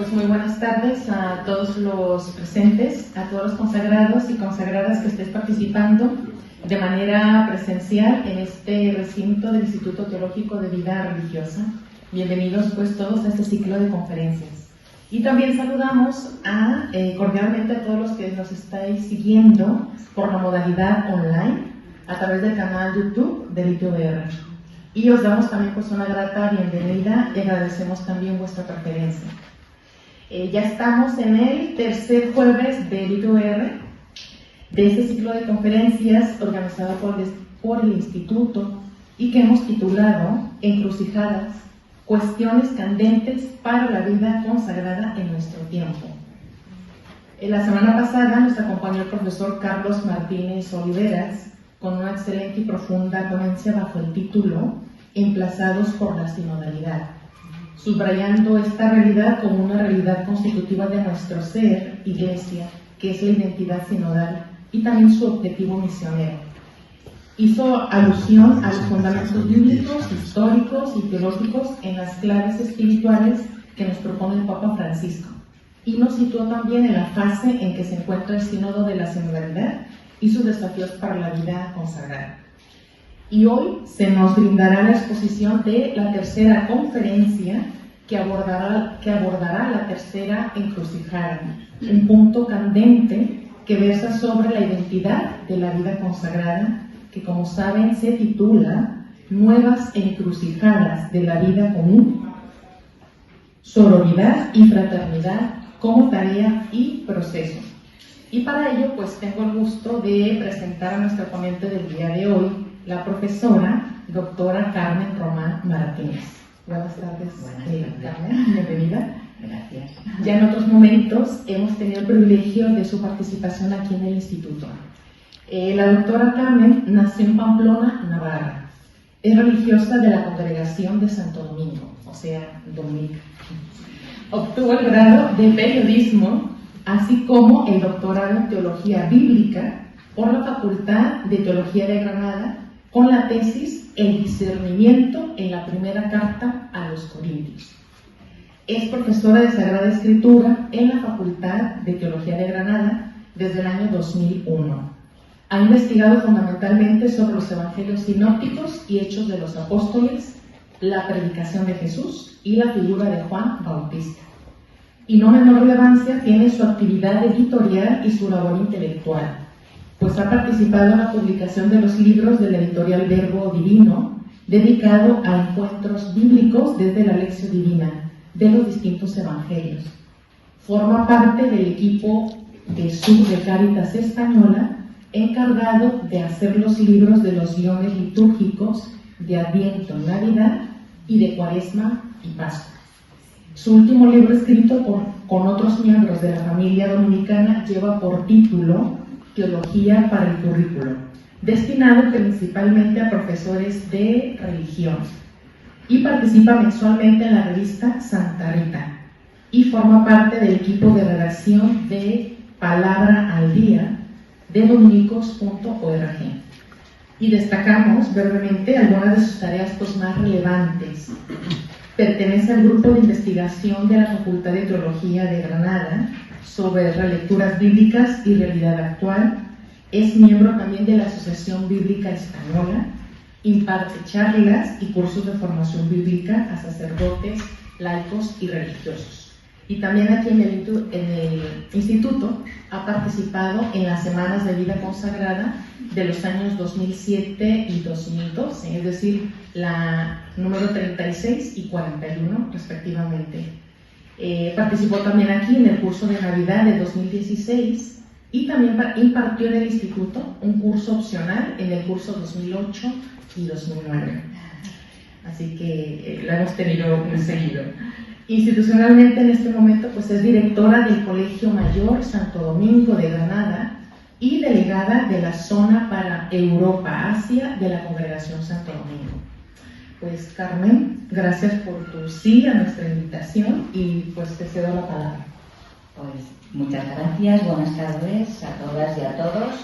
Pues muy buenas tardes a todos los presentes, a todos los consagrados y consagradas que estéis participando de manera presencial en este recinto del Instituto Teológico de Vida Religiosa. Bienvenidos pues todos a este ciclo de conferencias. Y también saludamos cordialmente a todos los que nos estáis siguiendo por la modalidad online a través del canal YouTube del ITVR. Y os damos también pues una grata bienvenida y agradecemos también vuestra preferencia. Ya estamos en el tercer jueves del ITVR, de este ciclo de conferencias organizado por el Instituto y que hemos titulado Encrucijadas, cuestiones candentes para la vida consagrada en nuestro tiempo. La semana pasada nos acompañó el profesor Carlos Martínez Oliveras con una excelente y profunda ponencia bajo el título Emplazados por la sinodalidad, subrayando esta realidad como una realidad constitutiva de nuestro ser, Iglesia, que es la identidad sinodal y también su objetivo misionero. Hizo alusión a los fundamentos bíblicos, históricos y teológicos en las claves espirituales que nos propone el Papa Francisco y nos situó también en la fase en que se encuentra el sínodo de la sinodalidad y sus desafíos para la vida consagrada. Y hoy se nos brindará la exposición de la tercera conferencia que abordará la tercera encrucijada, un punto candente que versa sobre la identidad de la vida consagrada, que como saben se titula Nuevas encrucijadas de la vida común, sororidad y fraternidad como tarea y proceso. Y para ello pues tengo el gusto de presentar a nuestra ponente del día de hoy, la profesora doctora Carmen Román Martínez. Buenas tardes, Carmen, bienvenida. Gracias. Ya en otros momentos hemos tenido el privilegio de su participación aquí en el instituto. La doctora Carmen nació en Pamplona, Navarra. Es religiosa de la Congregación de Santo Domingo, o sea, Dominica. Obtuvo el grado de periodismo, así como el doctorado en teología bíblica por la Facultad de Teología de Granada, con la tesis El discernimiento en la primera carta a los Corintios. Es profesora de Sagrada Escritura en la Facultad de Teología de Granada desde el año 2001. Ha investigado fundamentalmente sobre los evangelios sinópticos y hechos de los apóstoles, la predicación de Jesús y la figura de Juan Bautista. Y no menor relevancia tiene su actividad editorial y su labor intelectual, pues ha participado en la publicación de los libros de la editorial Verbo Divino, dedicado a encuentros bíblicos desde la Lección Divina de los distintos evangelios. Forma parte del equipo de Sub de Cáritas Española, encargado de hacer los libros de los guiones litúrgicos de Adviento y Navidad y de Cuaresma y Pascua. Su último libro escrito con otros miembros de la familia dominicana lleva por título Teología para el currículo, destinado principalmente a profesores de religión, y participa mensualmente en la revista Santa Rita y forma parte del equipo de redacción de Palabra al Día de dominicos.org. Y destacamos brevemente algunas de sus tareas más relevantes. Pertenece al grupo de investigación de la Facultad de Teología de Granada sobre relecturas bíblicas y realidad actual. Es miembro también de la Asociación Bíblica Española. Imparte charlas y cursos de formación bíblica a sacerdotes, laicos y religiosos. Y también aquí en el instituto ha participado en las Semanas de Vida Consagrada de los años 2007 y 2012, es decir, la número 36 y 41 respectivamente. Participó también aquí en el curso de Navidad de 2016 y también impartió en el instituto un curso opcional en el curso 2008 y 2009. Así que lo hemos tenido muy seguido. Institucionalmente en este momento pues es directora del Colegio Mayor Santo Domingo de Granada y delegada de la zona para Europa-Asia de la Congregación Santo Domingo. Pues Carmen, gracias por tu sí a nuestra invitación y pues te cedo la palabra. Pues muchas gracias, buenas tardes a todas y a todos.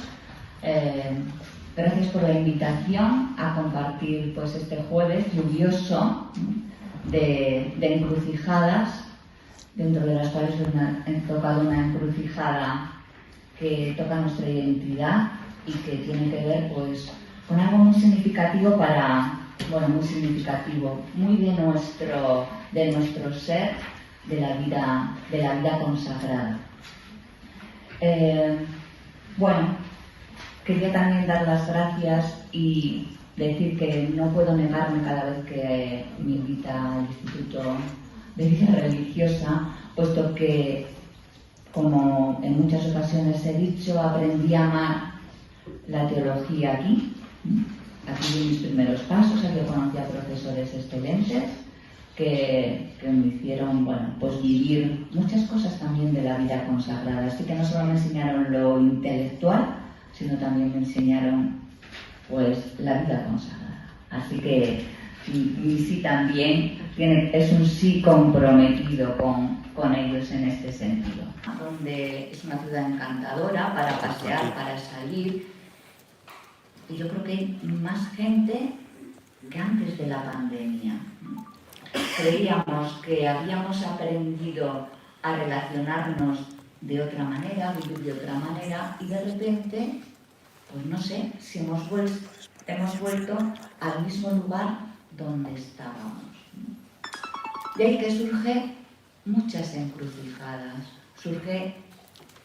Gracias por la invitación a compartir pues este jueves lluvioso de encrucijadas dentro de las cuales he tocado una encrucijada que toca nuestra identidad y que tiene que ver pues con algo muy significativo muy significativo, muy de nuestro ser, de la vida consagrada. Quería también dar las gracias y decir que no puedo negarme cada vez que me invita al Instituto de Vida Religiosa, puesto que, como en muchas ocasiones he dicho, aprendí a amar la teología aquí di mis primeros pasos, aquí conocí a profesores excelentes que me hicieron vivir muchas cosas también de la vida consagrada. Así que no solo me enseñaron lo intelectual, sino también me enseñaron la vida consagrada. Así que mi sí también es un sí comprometido con ellos en este sentido. Donde es una ciudad encantadora para pasear, para salir. Y yo creo que hay más gente que antes de la pandemia. Creíamos que habíamos aprendido a relacionarnos de otra manera, a vivir de otra manera, y de repente, no sé, si hemos vuelto al mismo lugar donde estábamos. De ahí que surge muchas encrucijadas. Surge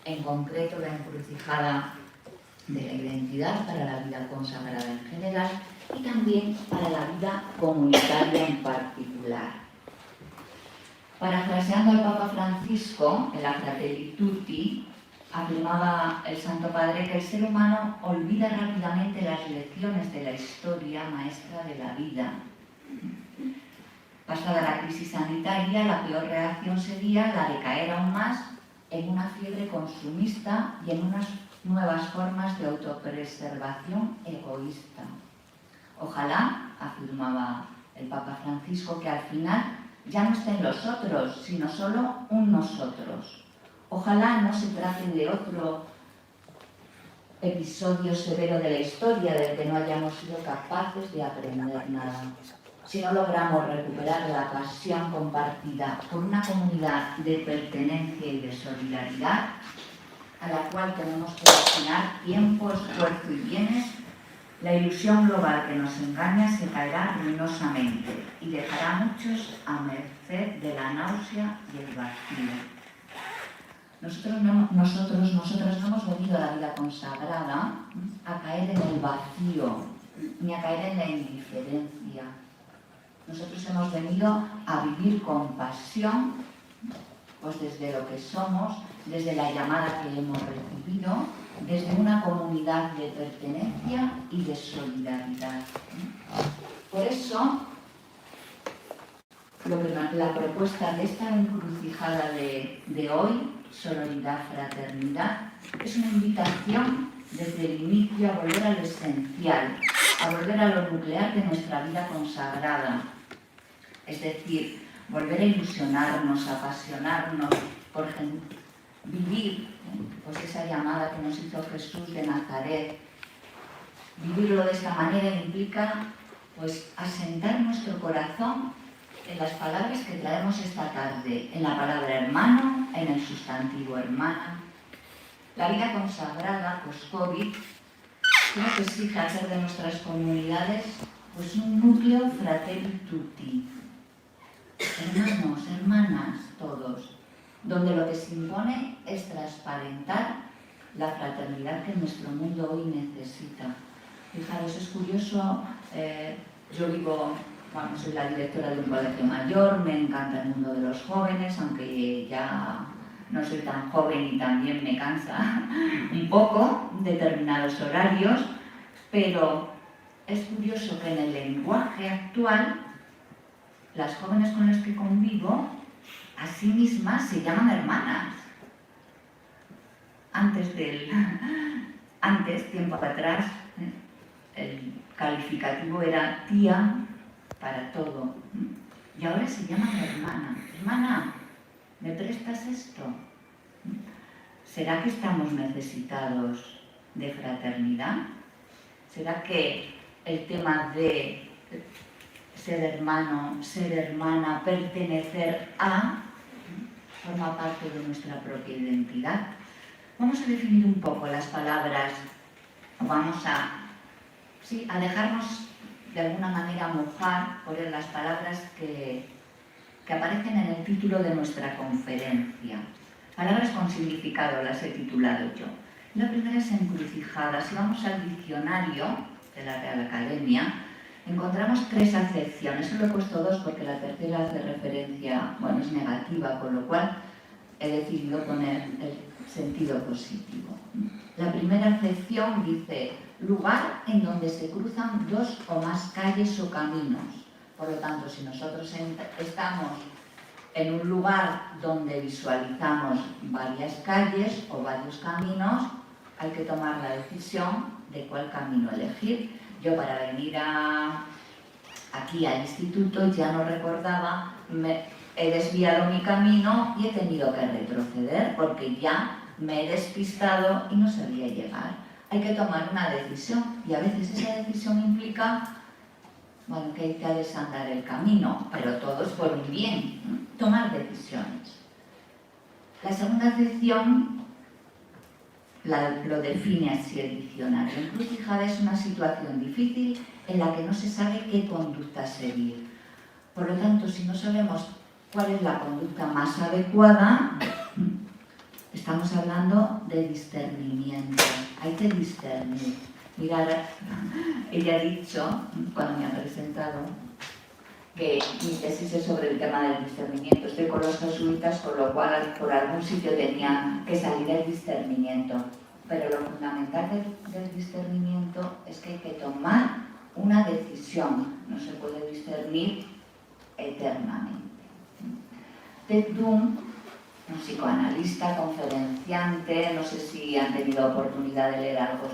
en concreto la encrucijada de la identidad para la vida consagrada en general y también para la vida comunitaria en particular. Parafraseando al Papa Francisco, en la Fratelli Tutti, afirmaba el Santo Padre que el ser humano olvida rápidamente las lecciones de la historia maestra de la vida. Pasada la crisis sanitaria, la peor reacción sería la de caer aún más en una fiebre consumista y en unas nuevas formas de autopreservación egoísta. Ojalá, afirmaba el Papa Francisco, que al final ya no estén los otros, sino solo un nosotros. Ojalá no se trate de otro episodio severo de la historia del que no hayamos sido capaces de aprender nada. Si no logramos recuperar la pasión compartida por una comunidad de pertenencia y de solidaridad, a la cual tenemos que destinar tiempo, esfuerzo y bienes, la ilusión global que nos engaña se caerá ruinosamente y dejará a muchos a merced de la náusea y el vacío. Nosotras no hemos venido a la vida consagrada a caer en el vacío, ni a caer en la indiferencia. Nosotros hemos venido a vivir con pasión, desde lo que somos, desde la llamada que hemos recibido, desde una comunidad de pertenencia y de solidaridad. Por eso, la propuesta de esta encrucijada de hoy, Sororidad, Fraternidad, es una invitación desde el inicio a volver a lo esencial, a volver a lo nuclear de nuestra vida consagrada. Es decir, volver a ilusionarnos, a apasionarnos por vivir esa llamada que nos hizo Jesús de Nazaret. Vivirlo de esta manera implica asentar nuestro corazón en las palabras que traemos esta tarde, en la palabra hermano, en el sustantivo hermana. La vida consagrada post-COVID creo que exige hacer de nuestras comunidades un núcleo fratelli tutti. Hermanos, hermanas, todos, donde lo que se impone es transparentar la fraternidad que nuestro mundo hoy necesita. Fijaros, es curioso, yo soy la directora de un colegio mayor, me encanta el mundo de los jóvenes, aunque ya no soy tan joven y también me cansa un poco determinados horarios, pero es curioso que en el lenguaje actual las jóvenes con las que convivo a sí mismas se llaman hermanas. Antes, tiempo atrás, el calificativo era tía para todo. Y ahora se llaman hermana. Hermana, ¿me prestas esto? ¿Será que estamos necesitados de fraternidad? ¿Será que el tema de ser hermano, ser hermana, pertenecer a, forma parte de nuestra propia identidad. Vamos a definir un poco las palabras, vamos a dejarnos de alguna manera mojar por las palabras que aparecen en el título de nuestra conferencia. Palabras con significado las he titulado yo. La primera es encrucijada. Si vamos al diccionario de la Real Academia, encontramos 3 acepciones. Solo he puesto 2 porque la tercera hace referencia, es negativa, con lo cual he decidido poner el sentido positivo. La primera acepción dice lugar en donde se cruzan 2 o más calles o caminos. Por lo tanto, si nosotros estamos en un lugar donde visualizamos varias calles o varios caminos, hay que tomar la decisión de cuál camino elegir. Yo, para venir aquí al instituto, ya no recordaba, he desviado mi camino y he tenido que retroceder porque ya me he despistado y no sabía llegar. Hay que tomar una decisión y a veces esa decisión implica que hay que desandar el camino, pero todo es por un bien, tomar decisiones. La segunda acepción lo define así el diccionario. Encrucijada es una situación difícil en la que no se sabe qué conducta seguir. Por lo tanto, si no sabemos cuál es la conducta más adecuada, estamos hablando de discernimiento. Hay que discernir. Mirad, ella ha dicho, cuando me ha presentado, que mi tesis es sobre el tema del discernimiento. Estoy con los jesuitas, con lo cual por algún sitio tenía que salir el discernimiento. Pero lo fundamental del discernimiento es que hay que tomar una decisión. No se puede discernir eternamente. Ted Doom, un psicoanalista, conferenciante, no sé si han tenido oportunidad de leer algo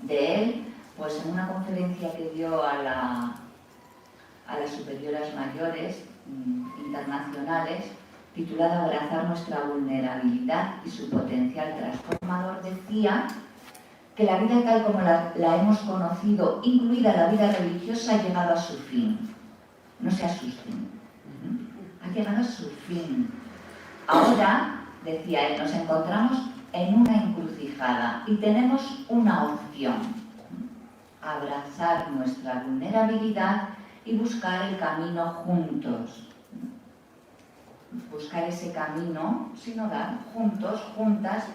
de él, pues en una conferencia que dio a las superioras mayores internacionales, titulada Abrazar nuestra vulnerabilidad y su potencial transformador, decía que la vida tal como la hemos conocido, incluida la vida religiosa, ha llegado a su fin. No se asusten. Ha llegado a su fin. Ahora, decía él, nos encontramos en una encrucijada y tenemos una opción: abrazar nuestra vulnerabilidad y buscar el camino juntos. Buscar ese camino sinodal, juntos, juntas,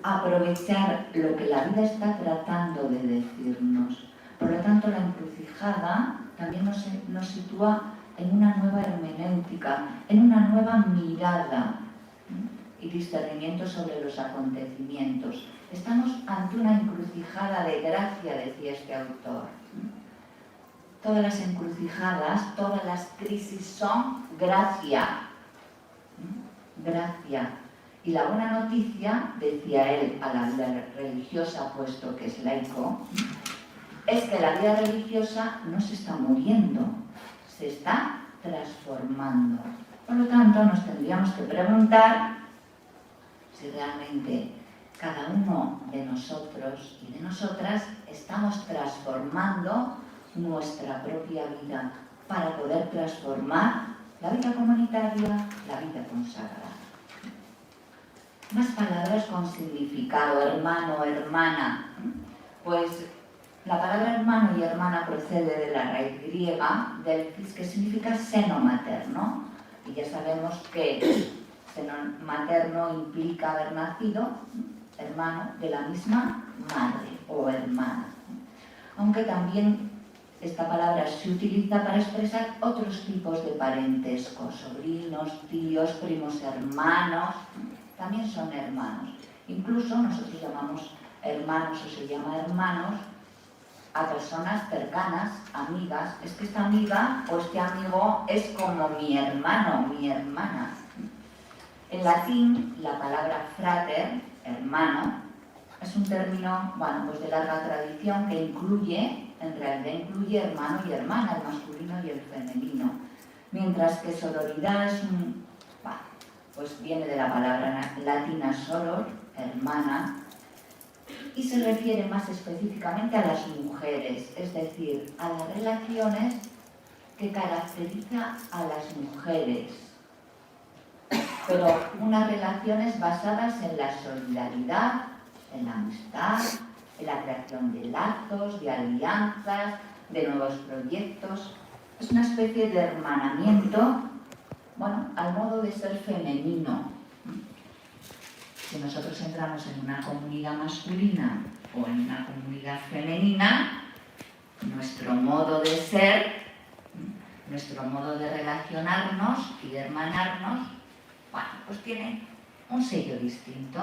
aprovechar lo que la vida está tratando de decirnos. Por lo tanto, la encrucijada también nos sitúa en una nueva hermenéutica, en una nueva mirada y discernimiento sobre los acontecimientos. Estamos ante una encrucijada de gracia, decía este autor. Todas las encrucijadas, todas las crisis son gracia. Gracia. Y la buena noticia, decía él a la vida religiosa, puesto que es laico, es que la vida religiosa no se está muriendo, se está transformando. Por lo tanto, nos tendríamos que preguntar si realmente cada uno de nosotros y de nosotras estamos transformando nuestra propia vida para poder transformar la vida comunitaria, la vida consagrada. Más palabras con significado: hermano, hermana. Pues la palabra hermano y hermana procede de la raíz griega delphis, que significa seno materno. Y ya sabemos que seno materno implica haber nacido hermano de la misma madre o hermana. Aunque también esta palabra se utiliza para expresar otros tipos de parentesco: sobrinos, tíos, primos hermanos, también son hermanos. Incluso nosotros llamamos hermanos o se llama hermanos a personas cercanas, amigas. Es que esta amiga o este amigo es como mi hermano, mi hermana. En latín, la palabra frater, hermano, es un término de larga tradición que en realidad incluye hermano y hermana, el masculino y el femenino. Mientras que sororidad pues viene de la palabra latina soror, hermana, y se refiere más específicamente a las mujeres, es decir, a las relaciones que caracteriza a las mujeres. pero unas relaciones basadas en la solidaridad, en la amistad, en la creación de lazos, de alianzas, de nuevos proyectos. Es una especie de hermanamiento, bueno, al modo de ser femenino. Si nosotros entramos en una comunidad masculina o en una comunidad femenina, nuestro modo de ser, nuestro modo de relacionarnos y de hermanarnos, bueno, pues tiene un sello distinto.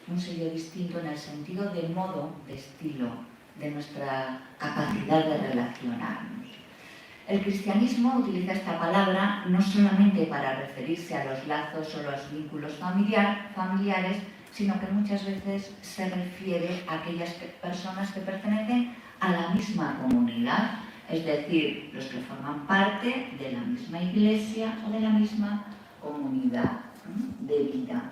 Un sello distinto en el sentido de modo, de estilo, de nuestra capacidad de relacionarnos. El cristianismo utiliza esta palabra no solamente para referirse a los lazos o los vínculos familiares, sino que muchas veces se refiere a aquellas personas que pertenecen a la misma comunidad, es decir, los que forman parte de la misma iglesia o de la misma comunidad de vida.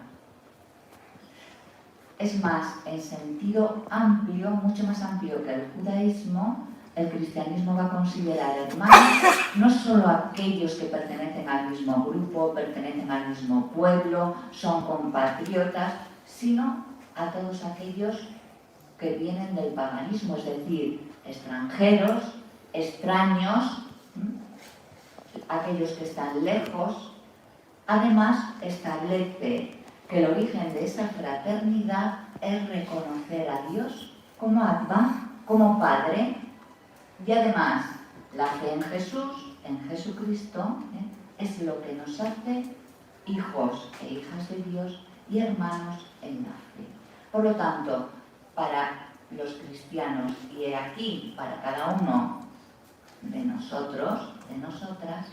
Es más, en sentido amplio, mucho más amplio que el judaísmo, el cristianismo va a considerar hermanos no solo aquellos que pertenecen al mismo grupo, pertenecen al mismo pueblo, son compatriotas, sino a todos aquellos que vienen del paganismo, es decir, extranjeros, extraños, aquellos que están lejos. Además, establece que el origen de esa fraternidad es reconocer a Dios como Abba, como Padre, y además la fe en Jesús, en Jesucristo, es lo que nos hace hijos e hijas de Dios y hermanos en la fe. Por lo tanto, para los cristianos y aquí para cada uno de nosotros, de nosotras,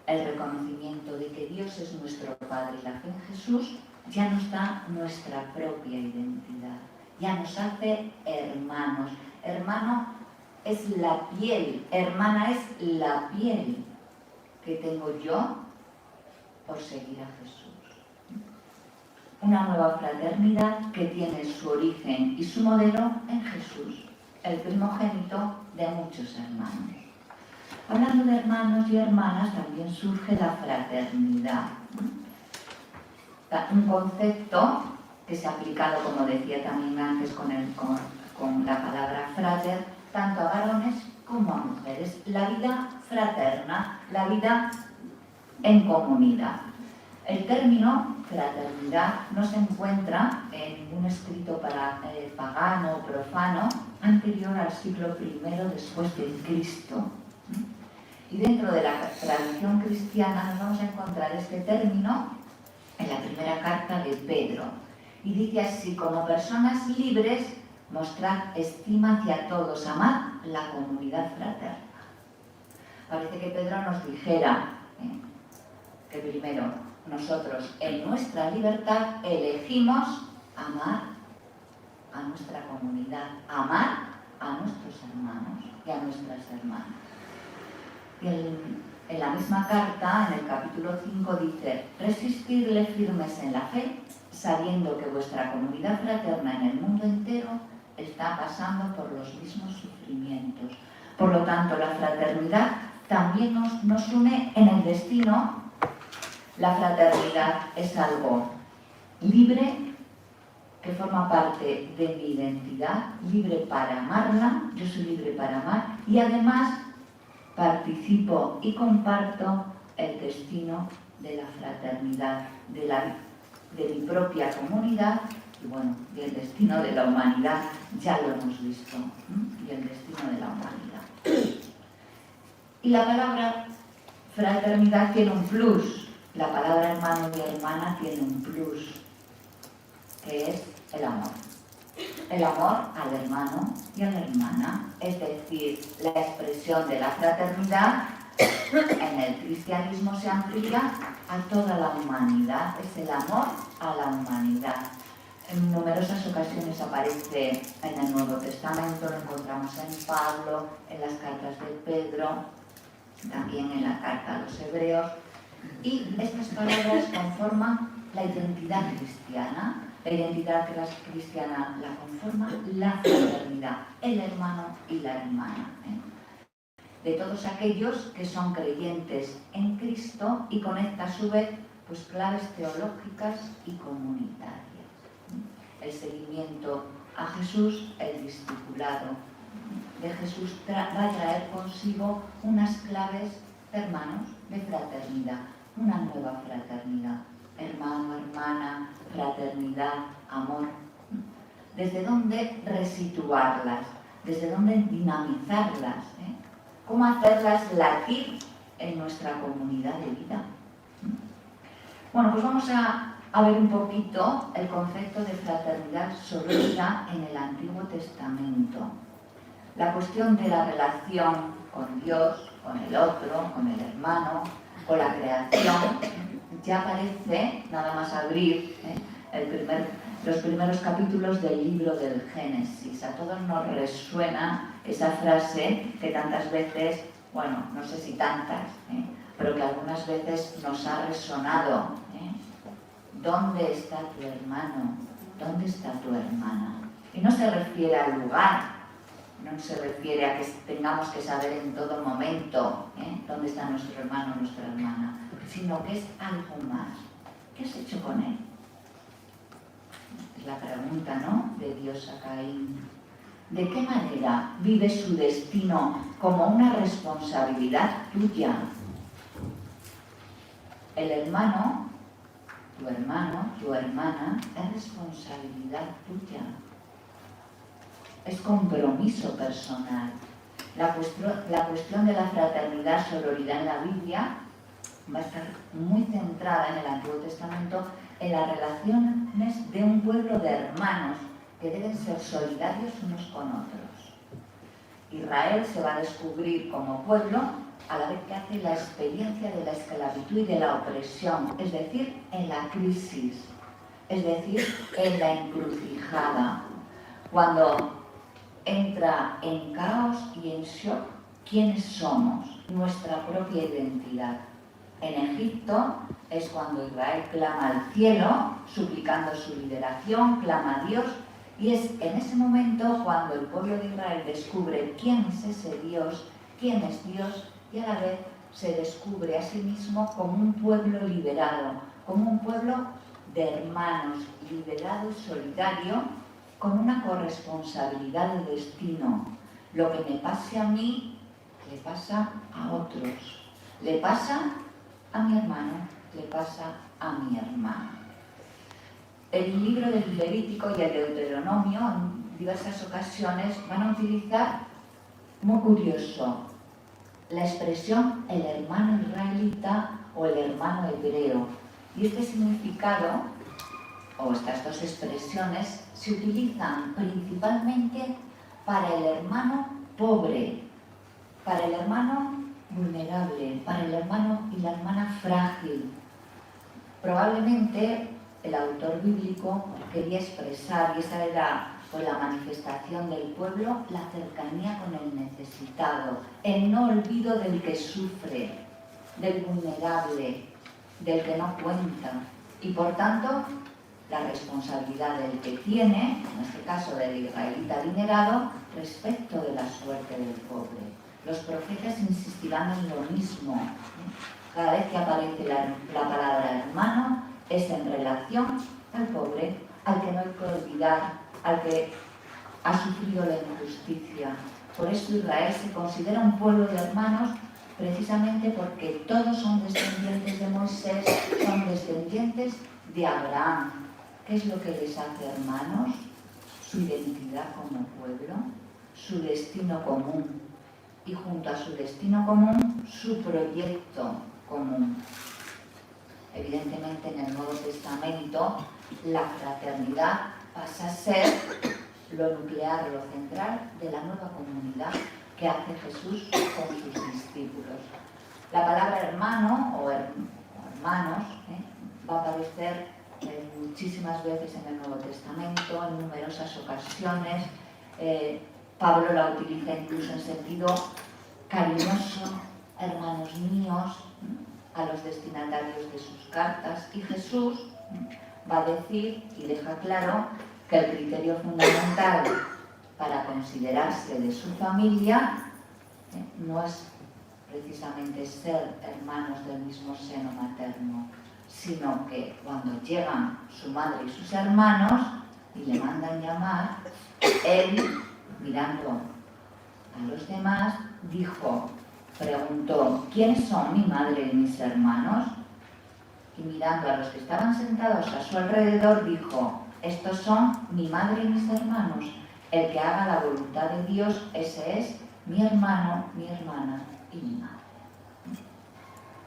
el reconocimiento de que Dios es nuestro Padre y la fe en Jesús ya nos da nuestra propia identidad, ya nos hace hermanos. Hermano es la piel, hermana es la piel que tengo yo por seguir a Jesús. Una nueva fraternidad que tiene su origen y su modelo en Jesús, el primogénito de muchos hermanos. Hablando de hermanos y hermanas, también surge la fraternidad. Un concepto que se ha aplicado, como decía también antes, con la palabra frater, tanto a varones como a mujeres. La vida fraterna, la vida en comunidad. El término fraternidad no se encuentra en ningún escrito pagano o profano anterior al siglo I después de Cristo. Y dentro de la tradición cristiana nos vamos a encontrar este término en la primera carta de Pedro. Y dice así: como personas libres, mostrad estima hacia todos, amad la comunidad fraterna. Parece que Pedro nos dijera que primero nosotros en nuestra libertad elegimos amar a nuestra comunidad, amar a nuestros hermanos y a nuestras hermanas. Y en la misma carta, en el capítulo 5, dice: resistidle firmes en la fe, sabiendo que vuestra comunidad fraterna en el mundo entero está pasando por los mismos sufrimientos. Por lo tanto, la fraternidad también nos une en el destino. La fraternidad es algo libre, que forma parte de mi identidad, libre para amarla, yo soy libre para amar, y además participo y comparto el destino de la fraternidad, de mi propia comunidad y, bueno, y el destino de la humanidad, ya lo hemos visto, y el destino de la humanidad. Y la palabra fraternidad tiene un plus, la palabra hermano y hermana tiene un plus, que es el amor. El amor al hermano y a la hermana, es decir, la expresión de la fraternidad en el cristianismo se amplía a toda la humanidad, es el amor a la humanidad. En numerosas ocasiones aparece en el Nuevo Testamento, lo encontramos en Pablo, en las cartas de Pedro, también en la carta a los Hebreos, y estas palabras conforman la identidad cristiana. La identidad cristiana la conforma la fraternidad, el hermano y la hermana. de todos aquellos que son creyentes en Cristo y conecta a su vez pues claves teológicas y comunitarias. El seguimiento a Jesús, el discipulado de Jesús va a traer consigo unas claves, hermanos, de fraternidad, una nueva fraternidad. Hermano, hermana, fraternidad, amor. ¿Desde dónde resituarlas? ¿Desde dónde dinamizarlas? ¿Cómo hacerlas latir en nuestra comunidad de vida? Bueno, pues vamos a ver un poquito el concepto de fraternidad sororita en el Antiguo Testamento. La cuestión de la relación con Dios, con el otro, con el hermano, con la creación, ya aparece, nada más abrir los primeros capítulos del libro del Génesis. A todos nos resuena esa frase que tantas veces, bueno, no sé si tantas, pero que algunas veces nos ha resonado. ¿Dónde está tu hermano? ¿Dónde está tu hermana? Y no se refiere al lugar, no se refiere a que tengamos que saber en todo momento dónde está nuestro hermano o nuestra hermana, sino que es algo más. ¿Qué has hecho con él? Es la pregunta, ¿no?, de Dios a Caín. ¿De qué manera vive su destino como una responsabilidad tuya? El hermano, tu hermana, es responsabilidad tuya. Es compromiso personal. La cuestión de la fraternidad, sororidad en la Biblia va a estar muy centrada en el Antiguo Testamento en las relaciones de un pueblo de hermanos que deben ser solidarios unos con otros. Israel se va a descubrir como pueblo a la vez que hace la experiencia de la esclavitud y de la opresión, es decir, en la crisis, es decir, en la encrucijada, cuando entra en caos y en shock quiénes somos, nuestra propia identidad. En Egipto es cuando Israel clama al cielo, suplicando su liberación, clama a Dios, y es en ese momento cuando el pueblo de Israel descubre quién es ese Dios, quién es Dios, y a la vez se descubre a sí mismo como un pueblo liberado, como un pueblo de hermanos, liberado y solidario, con una corresponsabilidad de destino. Lo que me pase a mí, le pasa a otros. Le pasa a mi hermano, le pasa a mi hermana. El libro del Levítico y el Deuteronomio en diversas ocasiones van a utilizar, muy curioso, la expresión el hermano israelita o el hermano hebreo. Y este significado, o estas dos expresiones, se utilizan principalmente para el hermano pobre, para el hermano vulnerable, para el hermano y la hermana frágil. Probablemente el autor bíblico quería expresar, y esa era la manifestación del pueblo, la cercanía con el necesitado, el no olvido del que sufre, del vulnerable, del que no cuenta, y por tanto la responsabilidad del que tiene, en este caso del israelita adinerado, respecto de la suerte del pobre. Los profetas insistirán en lo mismo. Cada vez que aparece la palabra hermano, es en relación al pobre, al que no hay que olvidar, al que ha sufrido la injusticia. Por eso Israel se considera un pueblo de hermanos, precisamente porque todos son descendientes de Moisés, son descendientes de Abraham. ¿Qué es lo que les hace hermanos? Su identidad como pueblo, su destino común, y junto a su destino común, su proyecto común. Evidentemente, en el Nuevo Testamento, la fraternidad pasa a ser lo nuclear, lo central de la nueva comunidad que hace Jesús con sus discípulos. La palabra hermano o hermanos va a aparecer muchísimas veces en el Nuevo Testamento, en numerosas ocasiones. Pablo la utiliza incluso en sentido cariñoso, hermanos míos, a los destinatarios de sus cartas. Y Jesús va a decir y deja claro que el criterio fundamental para considerarse de su familia no es precisamente ser hermanos del mismo seno materno, sino que cuando llegan su madre y sus hermanos y le mandan llamar, él, mirando a los demás, preguntó, ¿quiénes son mi madre y mis hermanos? Y mirando a los que estaban sentados a su alrededor, dijo, estos son mi madre y mis hermanos. El que haga la voluntad de Dios, ese es mi hermano, mi hermana y mi madre.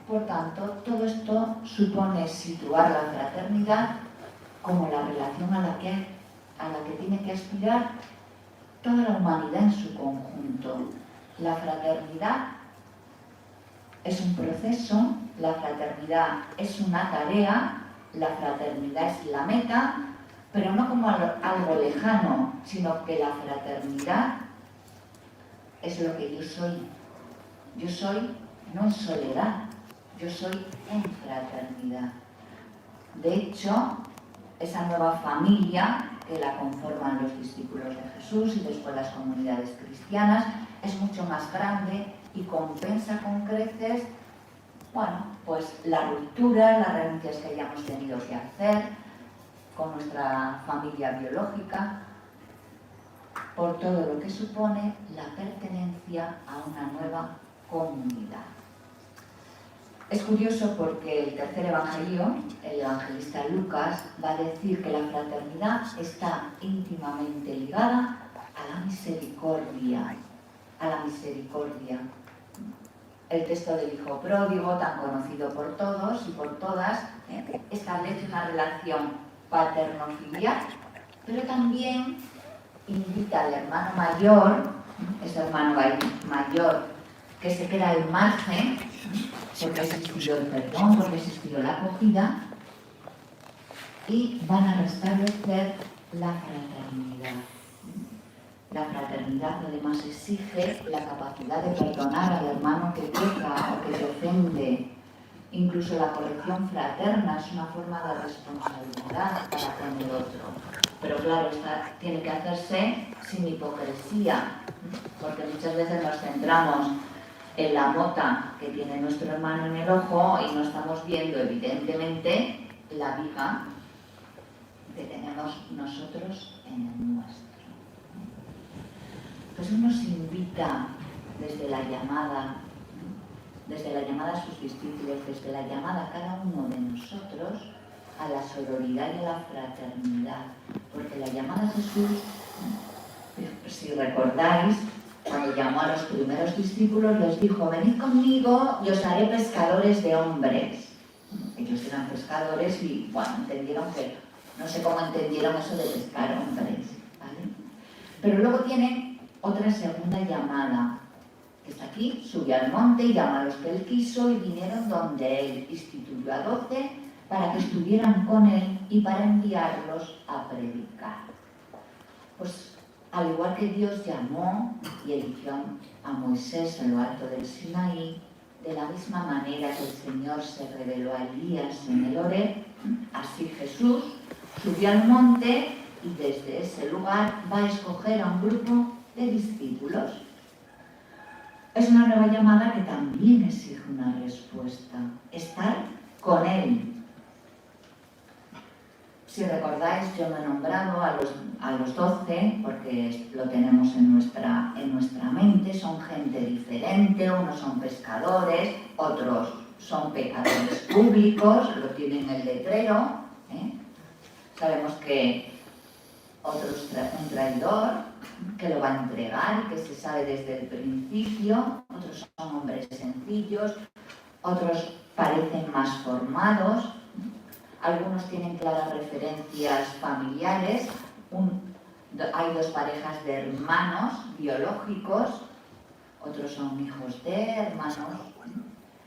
Por tanto, todo esto supone situar la fraternidad como la relación a la que tiene que aspirar toda la humanidad en su conjunto. La fraternidad es un proceso, la fraternidad es una tarea, la fraternidad es la meta, pero no como algo lejano, sino que la fraternidad es lo que yo soy. Yo soy no en soledad, yo soy en fraternidad. De hecho, esa nueva familia que la conforman los discípulos de Jesús y después las comunidades cristianas es mucho más grande y compensa con creces, pues la ruptura, las renuncias que hayamos tenido que hacer con nuestra familia biológica, por todo lo que supone la pertenencia a una nueva comunidad. Es curioso porque el tercer evangelio, el evangelista Lucas, va a decir que la fraternidad está íntimamente ligada a la misericordia. A la misericordia. El texto del hijo pródigo, tan conocido por todos y por todas, establece una relación paterno-filial, pero también invita al hermano mayor, ese hermano mayor que se queda al margen, porque ha existido el perdón, porque ha existido la acogida, y van a restablecer la fraternidad. La fraternidad además exige la capacidad de perdonar al hermano que peca o que te ofende. Incluso la corrección fraterna es una forma de responsabilidad para con el otro. Pero claro, tiene que hacerse sin hipocresía, porque muchas veces nos centramos en la mota que tiene nuestro hermano en el ojo y no estamos viendo evidentemente la viga que tenemos nosotros en el nuestro. Pues nos invita desde la llamada a sus discípulos, desde la llamada a cada uno de nosotros a la sororidad y a la fraternidad, porque la llamada a Jesús, si recordáis, cuando llamó a los primeros discípulos les dijo, venid conmigo y os haré pescadores de hombres. Ellos eran pescadores y entendieron que, no sé cómo entendieron eso de pescar hombres, ¿vale? Pero luego tiene otra segunda llamada, que está aquí, subió al monte y llamó a los que él quiso y vinieron donde él, instituyó a 12 para que estuvieran con él y para enviarlos a predicar. Pues al igual que Dios llamó y eligió a Moisés en lo alto del Sinaí, de la misma manera que el Señor se reveló a Elías en el Horeb, así Jesús subió al monte y desde ese lugar va a escoger a un grupo de discípulos. Es una nueva llamada que también exige una respuesta, estar con Él. Si recordáis, yo me he nombrado a los 12, porque lo tenemos en nuestra mente, son gente diferente, unos son pescadores, otros son pecadores públicos, lo tienen en el letrero, Sabemos que otro es un traidor, que lo va a entregar, que se sabe desde el principio, otros son hombres sencillos, otros parecen más formados, algunos tienen claras referencias familiares, hay 2 parejas de hermanos biológicos, otros son hijos de hermanos,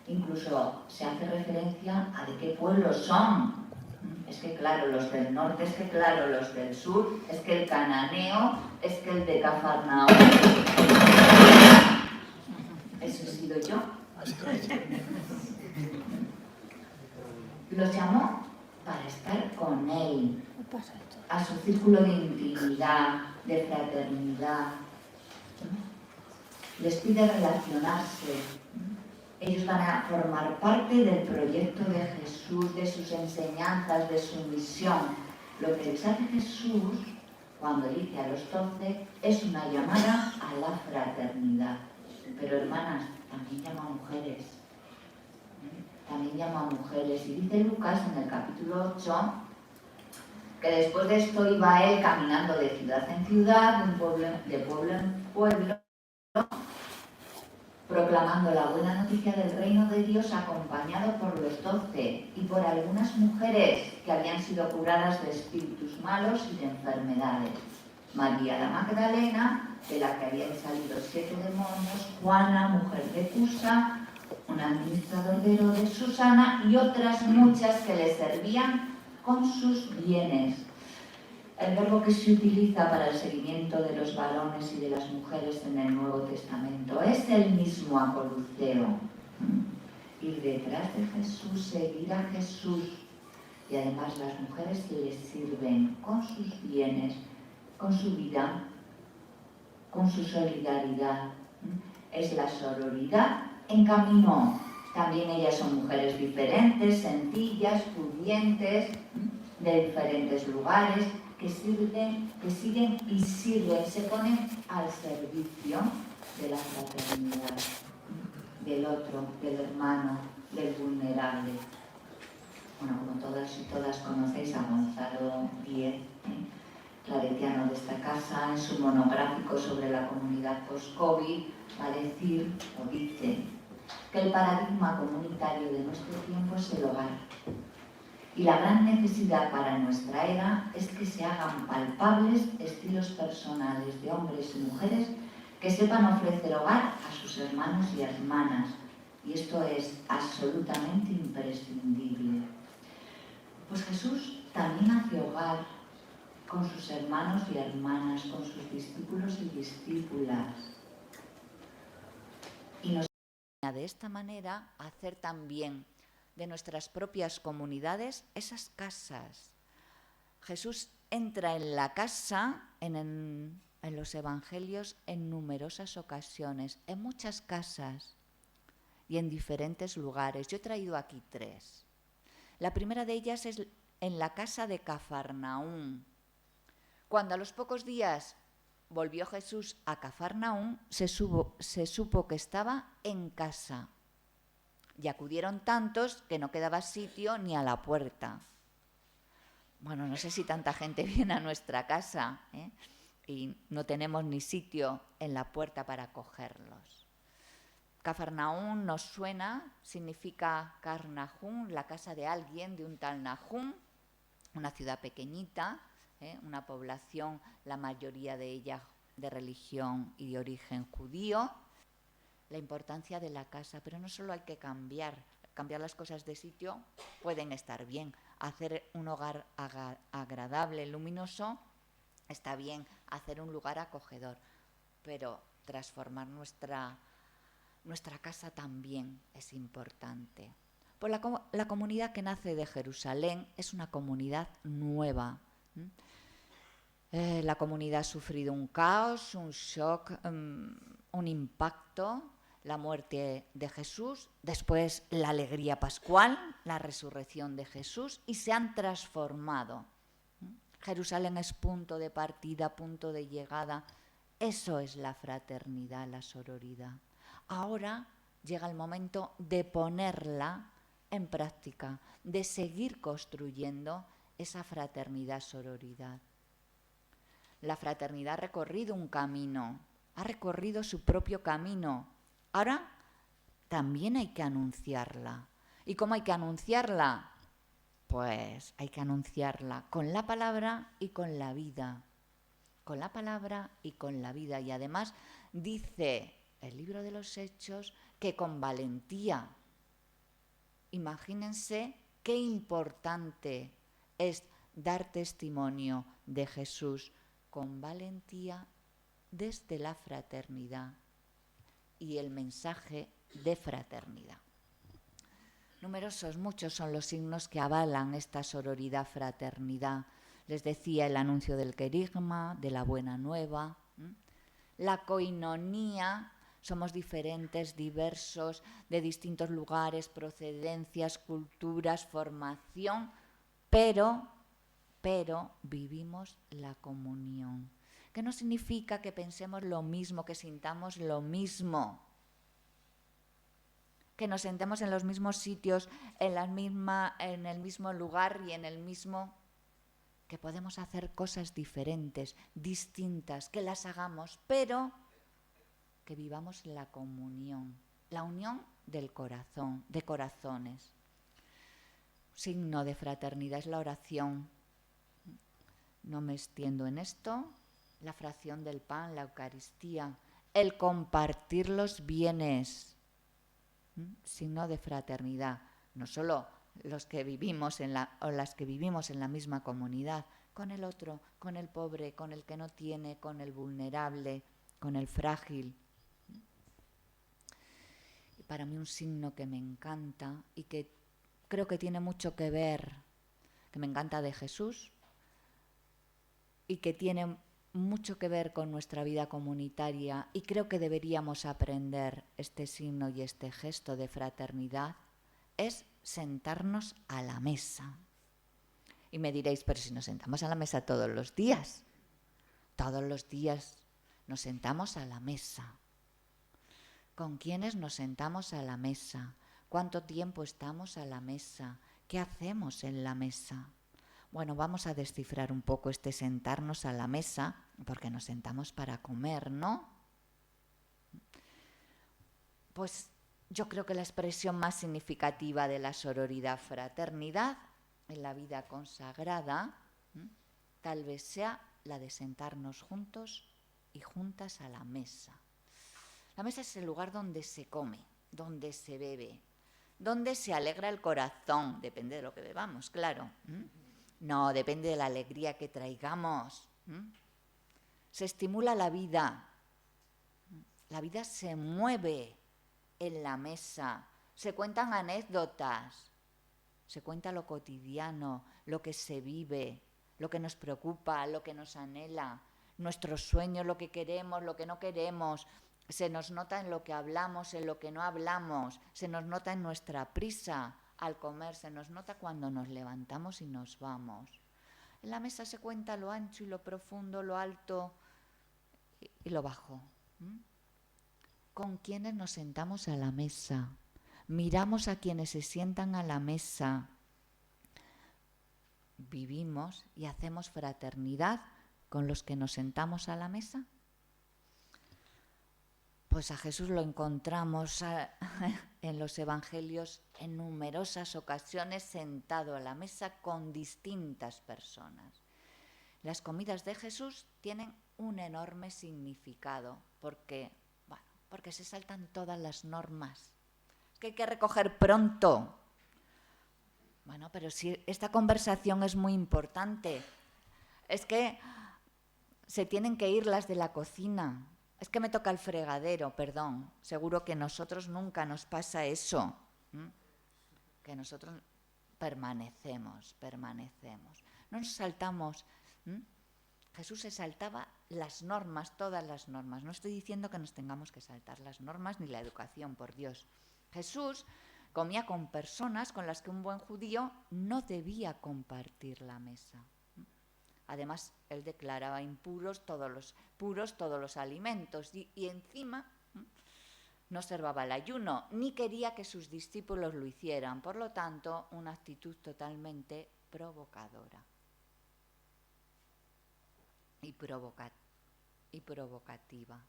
incluso se hace referencia a de qué pueblos son. Es que claro, los del norte, es que claro, los del sur, es que el cananeo, es que el de Cafarnaúm. Eso he sido yo. Los llamó para estar con él, a su círculo de intimidad, de fraternidad. les pide relacionarse. Ellos van a formar parte del proyecto de Jesús, de sus enseñanzas, de su misión. Lo que les hace Jesús, cuando dice a los 12, es una llamada a la fraternidad. Pero hermanas, también llama a mujeres. También llama a mujeres. Y dice Lucas en el capítulo 8, que después de esto iba él caminando de ciudad en ciudad, de pueblo en pueblo, proclamando la buena noticia del reino de Dios, acompañado por los 12 y por algunas mujeres que habían sido curadas de espíritus malos y de enfermedades. María la Magdalena, de la que habían salido 7 demonios, Juana, mujer de Cusa, un administrador de Herodes, Susana y otras muchas que le servían con sus bienes. El verbo que se utiliza para el seguimiento de los varones y de las mujeres en el Nuevo Testamento es el mismo acoluceo. Ir detrás de Jesús, seguir a Jesús. Y además las mujeres les sirven con sus bienes, con su vida, con su solidaridad. Es la sororidad en camino. También ellas son mujeres diferentes, sencillas, pudientes, de diferentes lugares, que siguen y sirven, se ponen al servicio de la fraternidad, del otro, del hermano, del vulnerable. Bueno, como todas y todas conocéis a Gonzalo Díez, claretiano de esta casa, en su monográfico sobre la comunidad post-COVID, va a decir, o dice, que el paradigma comunitario de nuestro tiempo es el hogar. Y la gran necesidad para nuestra era es que se hagan palpables estilos personales de hombres y mujeres que sepan ofrecer hogar a sus hermanos y hermanas. Y esto es absolutamente imprescindible. Pues Jesús también hace hogar con sus hermanos y hermanas, con sus discípulos y discípulas. Y nos enseña de esta manera a hacer también de nuestras propias comunidades esas casas. Jesús entra en la casa en los evangelios en numerosas ocasiones, en muchas casas y en diferentes lugares. Yo he traído aquí 3. La primera de ellas es en la casa de Cafarnaún. Cuando a los pocos días volvió Jesús a Cafarnaún, se supo que estaba en casa. Y acudieron tantos que no quedaba sitio ni a la puerta. Bueno, no sé si tanta gente viene a nuestra casa, y no tenemos ni sitio en la puerta para acogerlos. Cafarnaún nos suena, significa Carnahum, la casa de alguien, de un tal Nahum, una ciudad pequeñita, una población, la mayoría de ella de religión y de origen judío. La importancia de la casa, pero no solo hay que cambiar las cosas de sitio, pueden estar bien. Hacer un hogar agradable, luminoso, está bien. Hacer un lugar acogedor, pero transformar nuestra casa también es importante. Pues la comunidad que nace de Jerusalén es una comunidad nueva. La comunidad ha sufrido un caos, un shock, un impacto, la muerte de Jesús, después la alegría pascual, la resurrección de Jesús, y se han transformado. Jerusalén es punto de partida, punto de llegada. Eso es la fraternidad, la sororidad. Ahora llega el momento de ponerla en práctica, de seguir construyendo esa fraternidad, sororidad. La fraternidad ha recorrido un camino, ha recorrido su propio camino. Ahora también hay que anunciarla. ¿Y cómo hay que anunciarla? Pues hay que anunciarla con la palabra y con la vida. Con la palabra y con la vida. Y además dice el libro de los Hechos que con valentía. Imagínense qué importante es dar testimonio de Jesús con valentía desde la fraternidad y el mensaje de fraternidad. Numerosos, muchos son los signos que avalan esta sororidad, fraternidad. Les decía el anuncio del querigma, de la buena nueva. La coinonía somos diferentes, diversos, de distintos lugares, procedencias, culturas, formación, pero vivimos la comunión, que no significa que pensemos lo mismo, que sintamos lo mismo, que nos sentemos en los mismos sitios, en el mismo lugar y en el mismo, que podemos hacer cosas diferentes, distintas, que las hagamos, pero que vivamos la comunión, la unión del corazón, de corazones. Signo de fraternidad es la oración. No me extiendo en esto. La fracción del pan, la Eucaristía, el compartir los bienes. Signo de fraternidad. No solo los que vivimos o las que vivimos en la misma comunidad, con el otro, con el pobre, con el que no tiene, con el vulnerable, con el frágil. Y para mí un signo que me encanta y que creo que tiene mucho que ver, que me encanta de Jesús y que tiene mucho que ver con nuestra vida comunitaria, y creo que deberíamos aprender este signo y este gesto de fraternidad, es sentarnos a la mesa. Y me diréis, pero si nos sentamos a la mesa todos los días nos sentamos a la mesa. ¿Con quiénes nos sentamos a la mesa? ¿Cuánto tiempo estamos a la mesa? ¿Qué hacemos en la mesa? Bueno, vamos a descifrar un poco este sentarnos a la mesa, porque nos sentamos para comer, ¿no? Pues yo creo que la expresión más significativa de la sororidad fraternidad en la vida consagrada tal vez sea la de sentarnos juntos y juntas a la mesa. La mesa es el lugar donde se come, donde se bebe, donde se alegra el corazón, depende de lo que bebamos, claro. No, depende de la alegría que traigamos. Se estimula la vida. La vida se mueve en la mesa. Se cuentan anécdotas. Se cuenta lo cotidiano, lo que se vive, lo que nos preocupa, lo que nos anhela, nuestros sueños, lo que queremos, lo que no queremos. Se nos nota en lo que hablamos, en lo que no hablamos. Se nos nota en nuestra prisa al comer, se nos nota cuando nos levantamos y nos vamos. En la mesa se cuenta lo ancho y lo profundo, lo alto y lo bajo. ¿Con quiénes nos sentamos a la mesa? Miramos a quienes se sientan a la mesa. ¿Vivimos y hacemos fraternidad con los que nos sentamos a la mesa? Pues a Jesús lo encontramos en los evangelios en numerosas ocasiones sentado a la mesa con distintas personas. Las comidas de Jesús tienen un enorme significado porque se saltan todas las normas. Es que hay que recoger pronto. Bueno, pero si esta conversación es muy importante, es que se tienen que ir las de la cocina. Es que me toca el fregadero, perdón. Seguro que a nosotros nunca nos pasa eso. Que nosotros permanecemos. No nos saltamos. Jesús se saltaba las normas, todas las normas. No estoy diciendo que nos tengamos que saltar las normas ni la educación, por Dios. Jesús comía con personas con las que un buen judío no debía compartir la mesa. Además, él declaraba impuros todos los alimentos y encima no observaba el ayuno, ni quería que sus discípulos lo hicieran. Por lo tanto, una actitud totalmente provocadora y provocativa.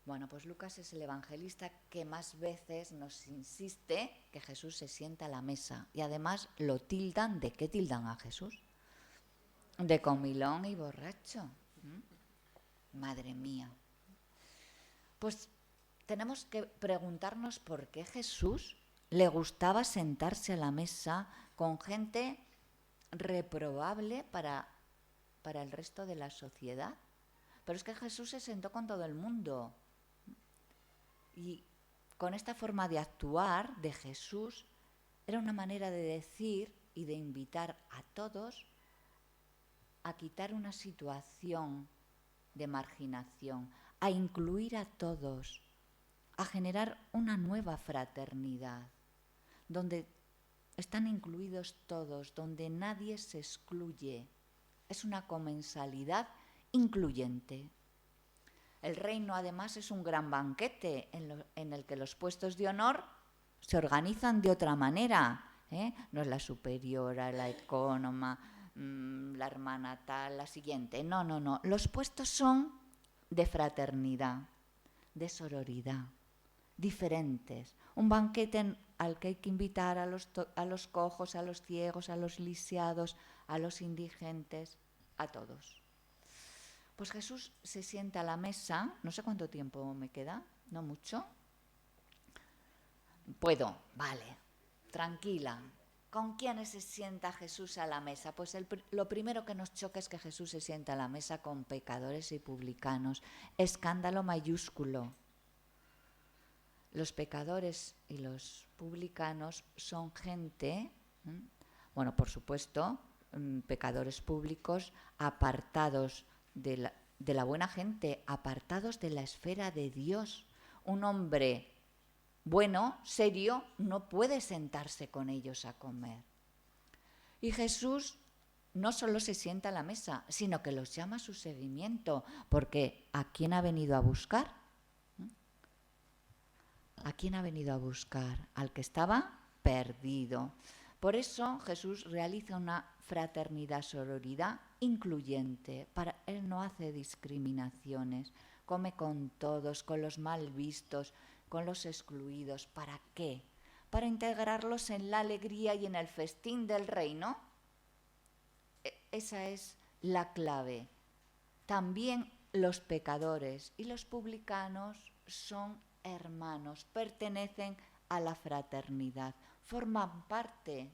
Bueno, pues Lucas es el evangelista que más veces nos insiste que Jesús se sienta a la mesa y además lo tildan. ¿De qué tildan a Jesús? De comilón y borracho. Madre mía. Pues tenemos que preguntarnos por qué Jesús le gustaba sentarse a la mesa con gente reprobable para el resto de la sociedad. Pero es que Jesús se sentó con todo el mundo. Y con esta forma de actuar de Jesús era una manera de decir y de invitar a todos a quitar una situación de marginación, a incluir a todos, a generar una nueva fraternidad, donde están incluidos todos, donde nadie se excluye. Es una comensalidad incluyente. El reino, además, es un gran banquete en el que los puestos de honor se organizan de otra manera, ¿eh? No es la superiora, la ecónoma, la hermana tal, la siguiente. No. Los puestos son de fraternidad, de sororidad, diferentes. Un banquete al que hay que invitar a los cojos, a los ciegos, a los lisiados, a los indigentes, a todos. Pues Jesús se sienta a la mesa, no sé cuánto tiempo me queda, no mucho. Puedo, vale, tranquila. ¿Con quiénes se sienta Jesús a la mesa? Pues lo primero que nos choca es que Jesús se sienta a la mesa con pecadores y publicanos. Escándalo mayúsculo. Los pecadores y los publicanos son gente, bueno, por supuesto, pecadores públicos apartados de la buena gente, apartados de la esfera de Dios. Un hombre bueno, serio, no puede sentarse con ellos a comer. Y Jesús no solo se sienta a la mesa, sino que los llama a su seguimiento, porque ¿a quién ha venido a buscar? ¿A quién ha venido a buscar? Al que estaba perdido. Por eso Jesús realiza una fraternidad, sororidad incluyente. Él no hace discriminaciones, come con todos, con los mal vistos, con los excluidos. ¿Para qué? Para integrarlos en la alegría y en el festín del reino. Esa es la clave. También los pecadores y los publicanos son hermanos, pertenecen a la fraternidad, forman parte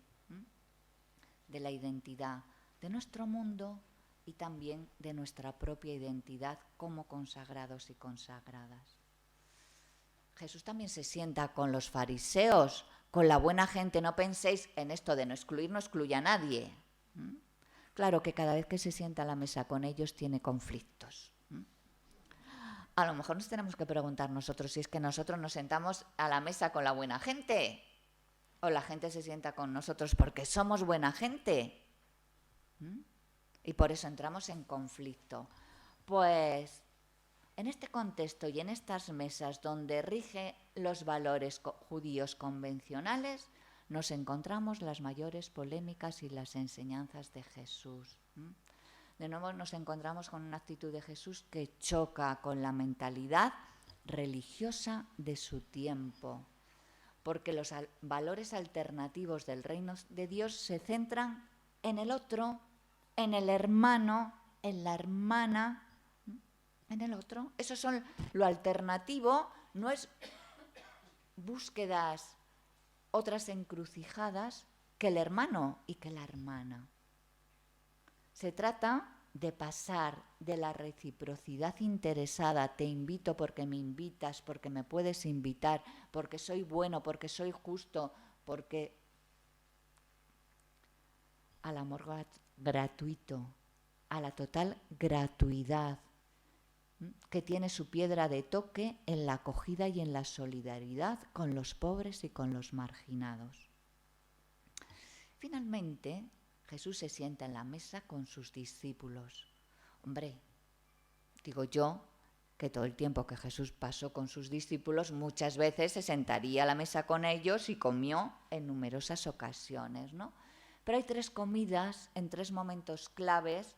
de la identidad de nuestro mundo y también de nuestra propia identidad como consagrados y consagradas. Jesús también se sienta con los fariseos, con la buena gente. No penséis en esto de no excluir, no excluye a nadie. Claro que cada vez que se sienta a la mesa con ellos tiene conflictos. A lo mejor nos tenemos que preguntar nosotros si es que nosotros nos sentamos a la mesa con la buena gente o la gente se sienta con nosotros porque somos buena gente. Y por eso entramos en conflicto. Pues en este contexto y en estas mesas donde rige los valores judíos convencionales, nos encontramos las mayores polémicas y las enseñanzas de Jesús. De nuevo nos encontramos con una actitud de Jesús que choca con la mentalidad religiosa de su tiempo, porque los valores alternativos del reino de Dios se centran en el otro, en el hermano, en la hermana, en el otro. Eso son lo alternativo, no es búsquedas, otras encrucijadas que el hermano y que la hermana. Se trata de pasar de la reciprocidad interesada, te invito porque me invitas, porque me puedes invitar, porque soy bueno, porque soy justo, porque al amor gratuito, a la total gratuidad, que tiene su piedra de toque en la acogida y en la solidaridad con los pobres y con los marginados. Finalmente, Jesús se sienta en la mesa con sus discípulos. Hombre, digo yo que todo el tiempo que Jesús pasó con sus discípulos, muchas veces se sentaría a la mesa con ellos y comió en numerosas ocasiones, ¿no? Pero hay 3 comidas en 3 momentos claves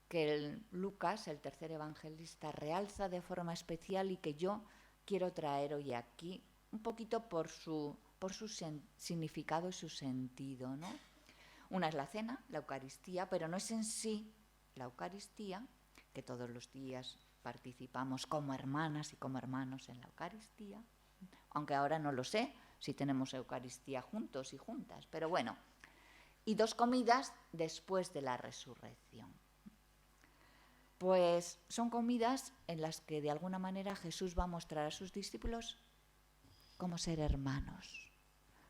que Lucas, el tercer evangelista, realza de forma especial y que yo quiero traer hoy aquí, un poquito por su significado y su sentido, ¿no? Una es la cena, la Eucaristía, pero no es en sí la Eucaristía, que todos los días participamos como hermanas y como hermanos en la Eucaristía, aunque ahora no lo sé si tenemos Eucaristía juntos y juntas, pero bueno, y 2 comidas después de la resurrección. Pues son comidas en las que de alguna manera Jesús va a mostrar a sus discípulos cómo ser hermanos,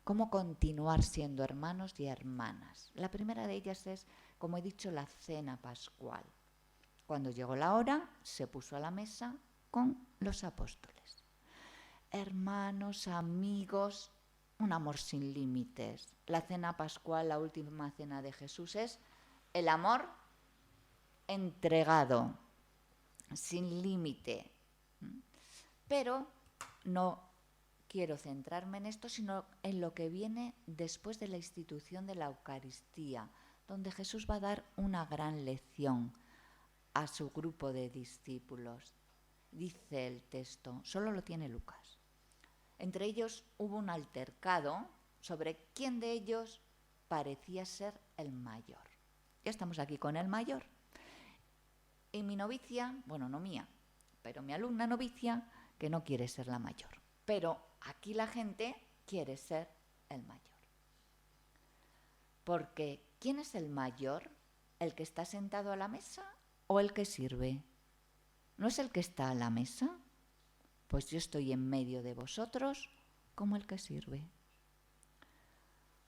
cómo continuar siendo hermanos y hermanas. La primera de ellas es, como he dicho, la cena pascual, Cuando llegó la hora, se puso a la mesa con los apóstoles. Hermanos, amigos, un amor sin límites. La cena pascual, la última cena de Jesús, es el amor entregado, sin límite. Pero no quiero centrarme en esto, sino en lo que viene después de la institución de la Eucaristía, donde Jesús va a dar una gran lección a su grupo de discípulos. Dice el texto, solo lo tiene Lucas. Entre ellos hubo un altercado sobre quién de ellos parecía ser el mayor. Ya estamos aquí con el mayor. Y mi novicia, bueno, no mía, pero mi alumna novicia, que no quiere ser la mayor. Pero aquí la gente quiere ser el mayor. Porque, ¿quién es el mayor? ¿El que está sentado a la mesa o el que sirve? ¿No es el que está a la mesa? Pues yo estoy en medio de vosotros como el que sirve.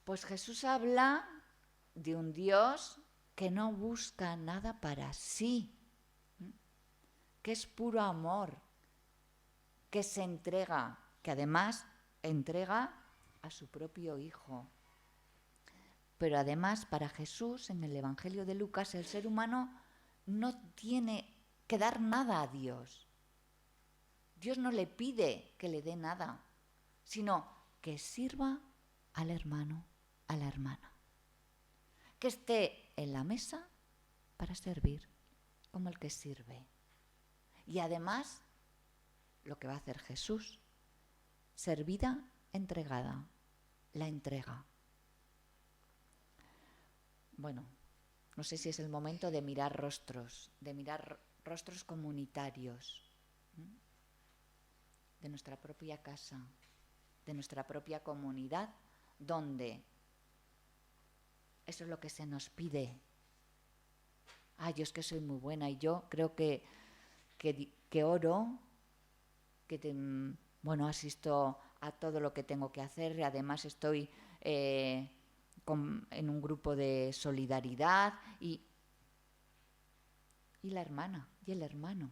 Pues Jesús habla de un Dios que no busca nada para sí, que es puro amor, que se entrega, que además entrega a su propio Hijo. Pero además, para Jesús, en el Evangelio de Lucas, el ser humano no tiene que dar nada a Dios. Dios no le pide que le dé nada, sino que sirva al hermano, a la hermana. Que esté en la mesa para servir, como el que sirve. Y además, lo que va a hacer Jesús, servida, entregada, la entrega. Bueno, no sé si es el momento de mirar rostros comunitarios, de nuestra propia casa, de nuestra propia comunidad, donde eso es lo que se nos pide. Yo es que soy muy buena y yo creo que oro, asisto a todo lo que tengo que hacer y además estoy en un grupo de solidaridad y la hermana y el hermano.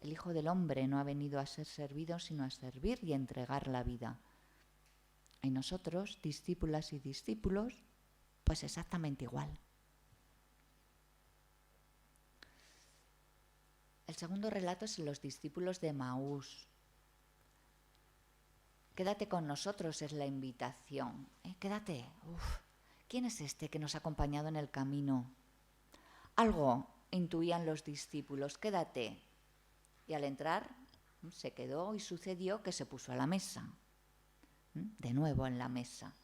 El Hijo del Hombre no ha venido a ser servido, sino a servir y a entregar la vida. Y nosotros, discípulas y discípulos, pues exactamente igual. El segundo relato es los discípulos de Emaús. Quédate con nosotros es la invitación. Quédate. ¿Quién es este que nos ha acompañado en el camino? Algo intuían los discípulos. Quédate. Y al entrar se quedó y sucedió que se puso a la mesa. De nuevo en la mesa.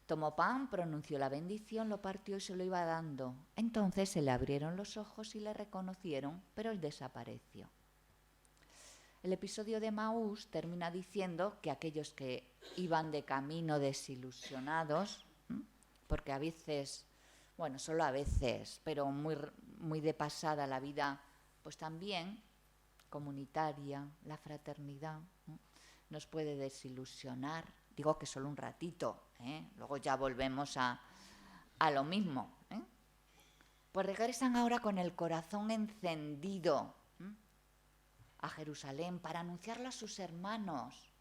Tomó pan, pronunció la bendición, lo partió y se lo iba dando. Entonces se le abrieron los ojos y le reconocieron, pero él desapareció. El episodio de Emaús termina diciendo que aquellos que iban de camino desilusionados, porque a veces, solo a veces, pero muy de pasada la vida, pues también comunitaria, la fraternidad, nos puede desilusionar. Digo que solo un ratito, luego ya volvemos a lo mismo. Pues regresan ahora con el corazón encendido a Jerusalén para anunciarlo a sus hermanos.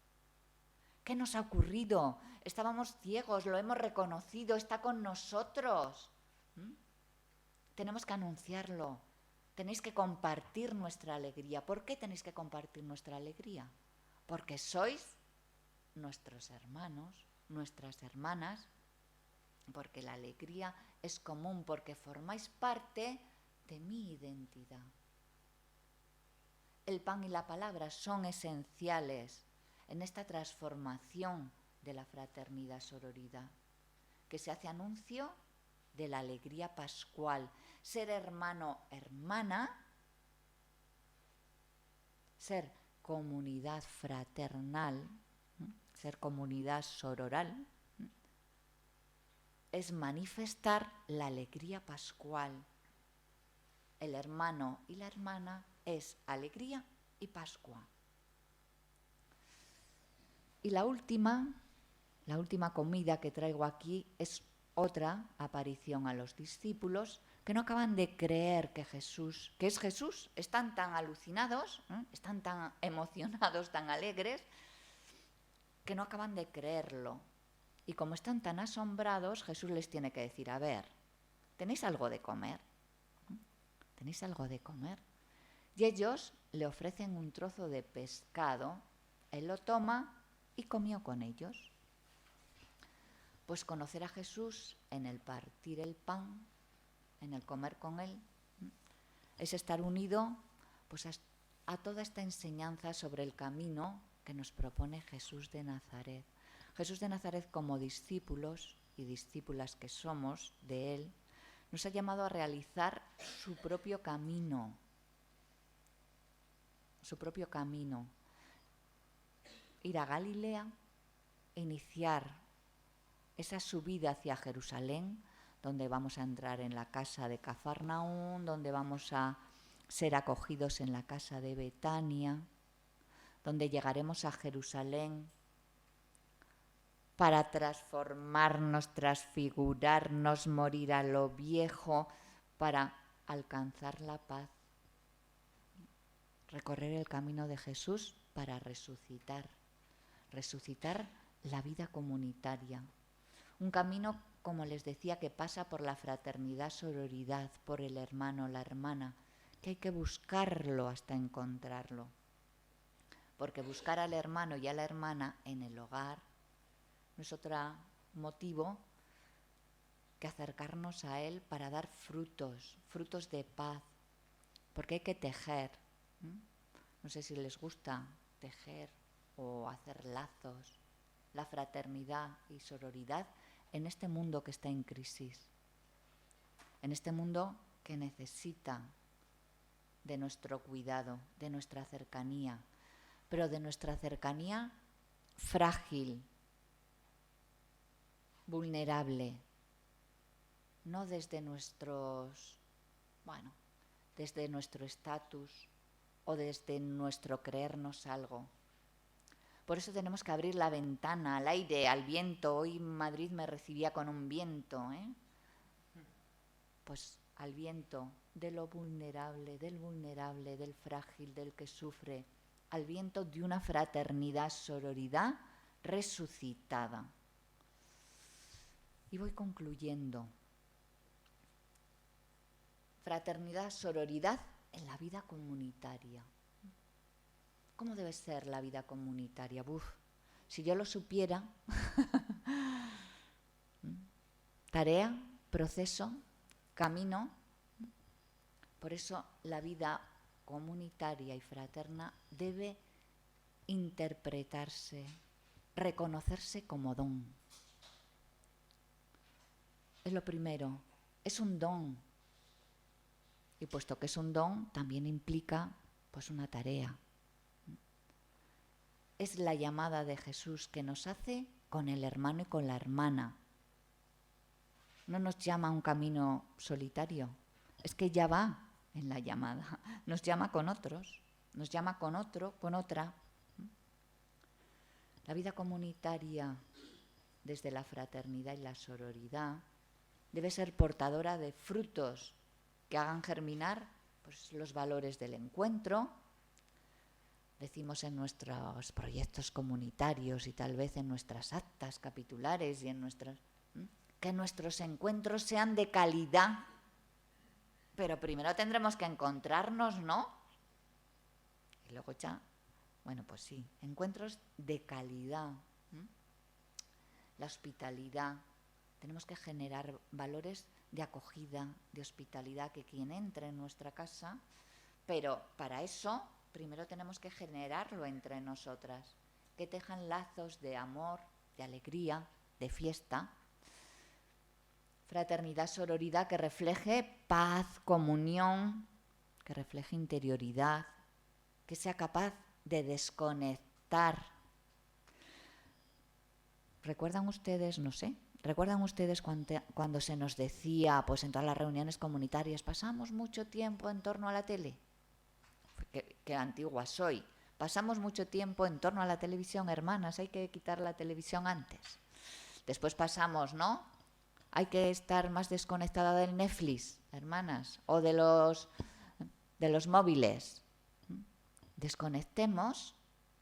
¿Qué nos ha ocurrido? Estábamos ciegos, lo hemos reconocido, está con nosotros. Tenemos que anunciarlo. Tenéis que compartir nuestra alegría. ¿Por qué tenéis que compartir nuestra alegría? Porque sois nuestros hermanos, nuestras hermanas, porque la alegría es común, porque formáis parte de mi identidad. El pan y la palabra son esenciales en esta transformación de la fraternidad sororidad, que se hace anuncio de la alegría pascual. Ser hermano, hermana, ser comunidad fraternal, ser comunidad sororal, es manifestar la alegría pascual. El hermano y la hermana es alegría y Pascua. Y la última comida que traigo aquí es otra aparición a los discípulos, que no acaban de creer que es Jesús, están tan alucinados, están tan emocionados, tan alegres, que no acaban de creerlo. Y como están tan asombrados, Jesús les tiene que decir, a ver, ¿tenéis algo de comer? ¿Tenéis algo de comer? Y ellos le ofrecen un trozo de pescado, él lo toma y comió con ellos. Pues conocer a Jesús en el partir el pan, en el comer con él, es estar unido pues, a toda esta enseñanza sobre el camino que nos propone Jesús de Nazaret. Jesús de Nazaret, como discípulos y discípulas que somos de él, nos ha llamado a realizar su propio camino. Su propio camino. Ir a Galilea e iniciar esa subida hacia Jerusalén, donde vamos a entrar en la casa de Cafarnaún, donde vamos a ser acogidos en la casa de Betania, donde llegaremos a Jerusalén para transformarnos, transfigurarnos, morir a lo viejo, para alcanzar la paz. Recorrer el camino de Jesús para resucitar la vida comunitaria. Un camino, como les decía, que pasa por la fraternidad, sororidad, por el hermano, la hermana, que hay que buscarlo hasta encontrarlo. Porque buscar al hermano y a la hermana en el hogar no es otro motivo que acercarnos a él para dar frutos de paz. Porque hay que tejer. No sé si les gusta tejer o hacer lazos. La fraternidad y sororidad en este mundo que está en crisis, en este mundo que necesita de nuestro cuidado, de nuestra cercanía, pero de nuestra cercanía frágil, vulnerable, no desde desde nuestro estatus o desde nuestro creernos algo. Por eso tenemos que abrir la ventana al aire, al viento. Hoy Madrid me recibía con un viento, Pues al viento de lo vulnerable, del frágil, del que sufre, al viento de una fraternidad, sororidad resucitada. Y voy concluyendo. Fraternidad, sororidad en la vida comunitaria. ¿Cómo debe ser la vida comunitaria? Si yo lo supiera, tarea, proceso, camino. Por eso la vida comunitaria y fraterna debe interpretarse, reconocerse como don. Es lo primero, es un don. Y puesto que es un don, también implica pues una tarea. Es la llamada de Jesús que nos hace con el hermano y con la hermana. No nos llama a un camino solitario, es que ya va en la llamada. Nos llama con otros, nos llama con otro, con otra. La vida comunitaria, desde la fraternidad y la sororidad, debe ser portadora de frutos que hagan germinar pues, los valores del encuentro. Decimos en nuestros proyectos comunitarios y tal vez en nuestras actas capitulares y en que nuestros encuentros sean de calidad. Pero primero tendremos que encontrarnos, ¿no? Y luego ya, pues sí, encuentros de calidad. La hospitalidad. Tenemos que generar valores de acogida, de hospitalidad, que quien entre en nuestra casa, pero para eso primero tenemos que generarlo entre nosotras, que tejan lazos de amor, de alegría, de fiesta. Fraternidad, sororidad, que refleje paz, comunión, que refleje interioridad, que sea capaz de desconectar. ¿Recuerdan ustedes, cuando se nos decía, pues en todas las reuniones comunitarias, pasamos mucho tiempo en torno a la tele? Qué antigua soy. Pasamos mucho tiempo en torno a la televisión, hermanas, hay que quitar la televisión antes. Después pasamos, hay que estar más desconectada del Netflix, hermanas, o de los móviles. Desconectemos,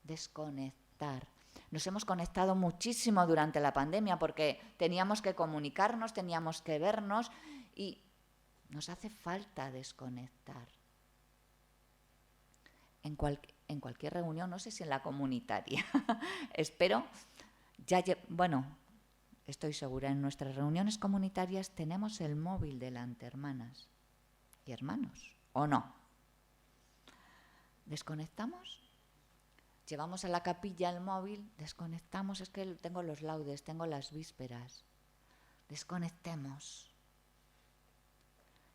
desconectar. Nos hemos conectado muchísimo durante la pandemia porque teníamos que comunicarnos, teníamos que vernos y nos hace falta desconectar. En cualquier reunión, no sé si en la comunitaria, espero, bueno, estoy segura, en nuestras reuniones comunitarias tenemos el móvil delante, hermanas y hermanos, ¿o no? ¿Desconectamos? Llevamos a la capilla el móvil, desconectamos, es que tengo los laudes, tengo las vísperas. Desconectemos.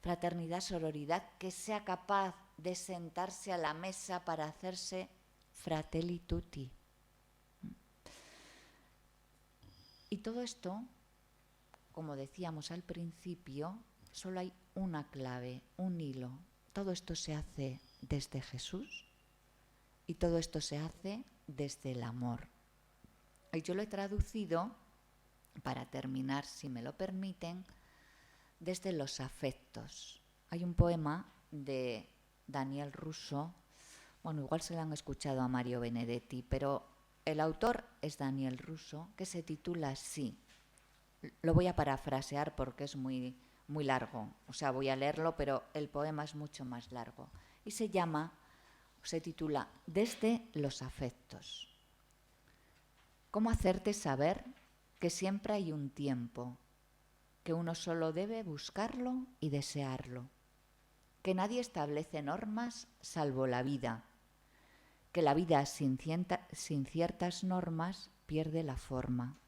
Fraternidad, sororidad, que sea capaz de sentarse a la mesa para hacerse fratelli tutti. Y todo esto, como decíamos al principio, solo hay una clave, un hilo. Todo esto se hace desde Jesús y todo esto se hace desde el amor. Y yo lo he traducido, para terminar, si me lo permiten, desde los afectos. Hay un poema de Daniel Russo, bueno, igual se lo han escuchado a Mario Benedetti, pero el autor es Daniel Russo, que se titula así. Lo voy a parafrasear porque es muy largo, o sea, voy a leerlo, pero el poema es mucho más largo. Y se titula Desde los afectos. ¿Cómo hacerte saber que siempre hay un tiempo, que uno solo debe buscarlo y desearlo, que nadie establece normas salvo la vida, que la vida sin ciertas normas pierde la forma,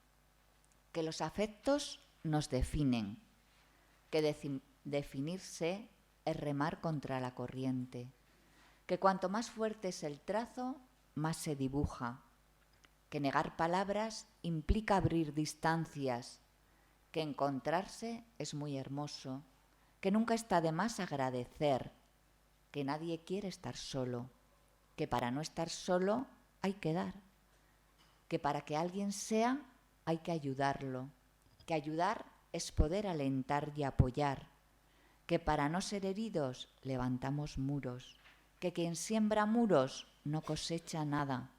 que los afectos nos definen, que definirse es remar contra la corriente, que cuanto más fuerte es el trazo, más se dibuja, que negar palabras implica abrir distancias, que encontrarse es muy hermoso, que nunca está de más agradecer, que nadie quiere estar solo, que para no estar solo hay que dar, que para que alguien sea hay que ayudarlo, que ayudar es poder alentar y apoyar, que para no ser heridos levantamos muros, que quien siembra muros no cosecha nada,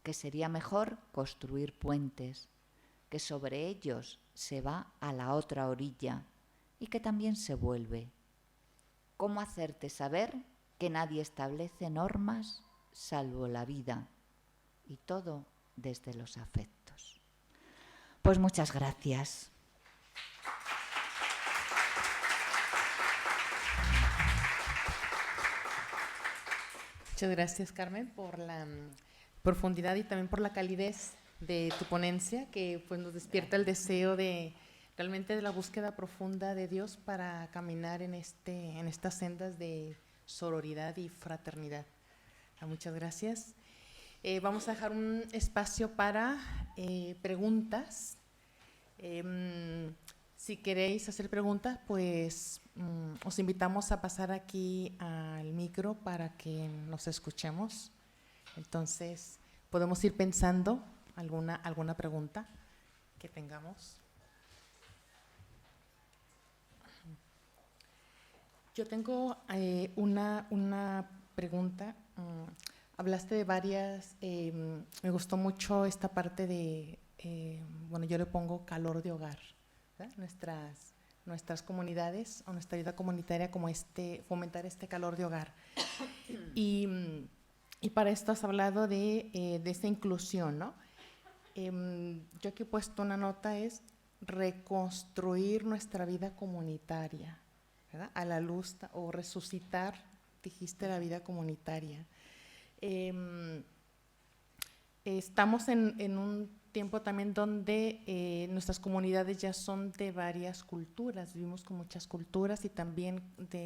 que sería mejor construir puentes, que sobre ellos se va a la otra orilla y que también se vuelve. ¿Cómo hacerte saber que nadie establece normas salvo la vida? Y todo desde los afectos. Pues muchas gracias. Muchas gracias, Carmen, por la profundidad y también por la calidez de tu ponencia, que pues nos despierta el deseo de realmente de la búsqueda profunda de Dios para caminar en estas sendas de sororidad y fraternidad. Muchas gracias. Vamos a dejar un espacio para preguntas. Si queréis hacer preguntas, pues os invitamos a pasar aquí al micro para que nos escuchemos. Entonces, podemos ir pensando alguna pregunta que tengamos. Yo tengo una pregunta. Hablaste de varias, me gustó mucho esta parte de, bueno, yo le pongo calor de hogar, ¿verdad? Nuestras comunidades o nuestra vida comunitaria como fomentar este calor de hogar. Y para esto has hablado de esta inclusión, ¿no? Yo aquí he puesto una nota, es reconstruir nuestra vida comunitaria, ¿verdad? A la luz, o resucitar, dijiste, la vida comunitaria. Estamos en un tiempo también donde nuestras comunidades ya son de varias culturas, vivimos con muchas culturas y también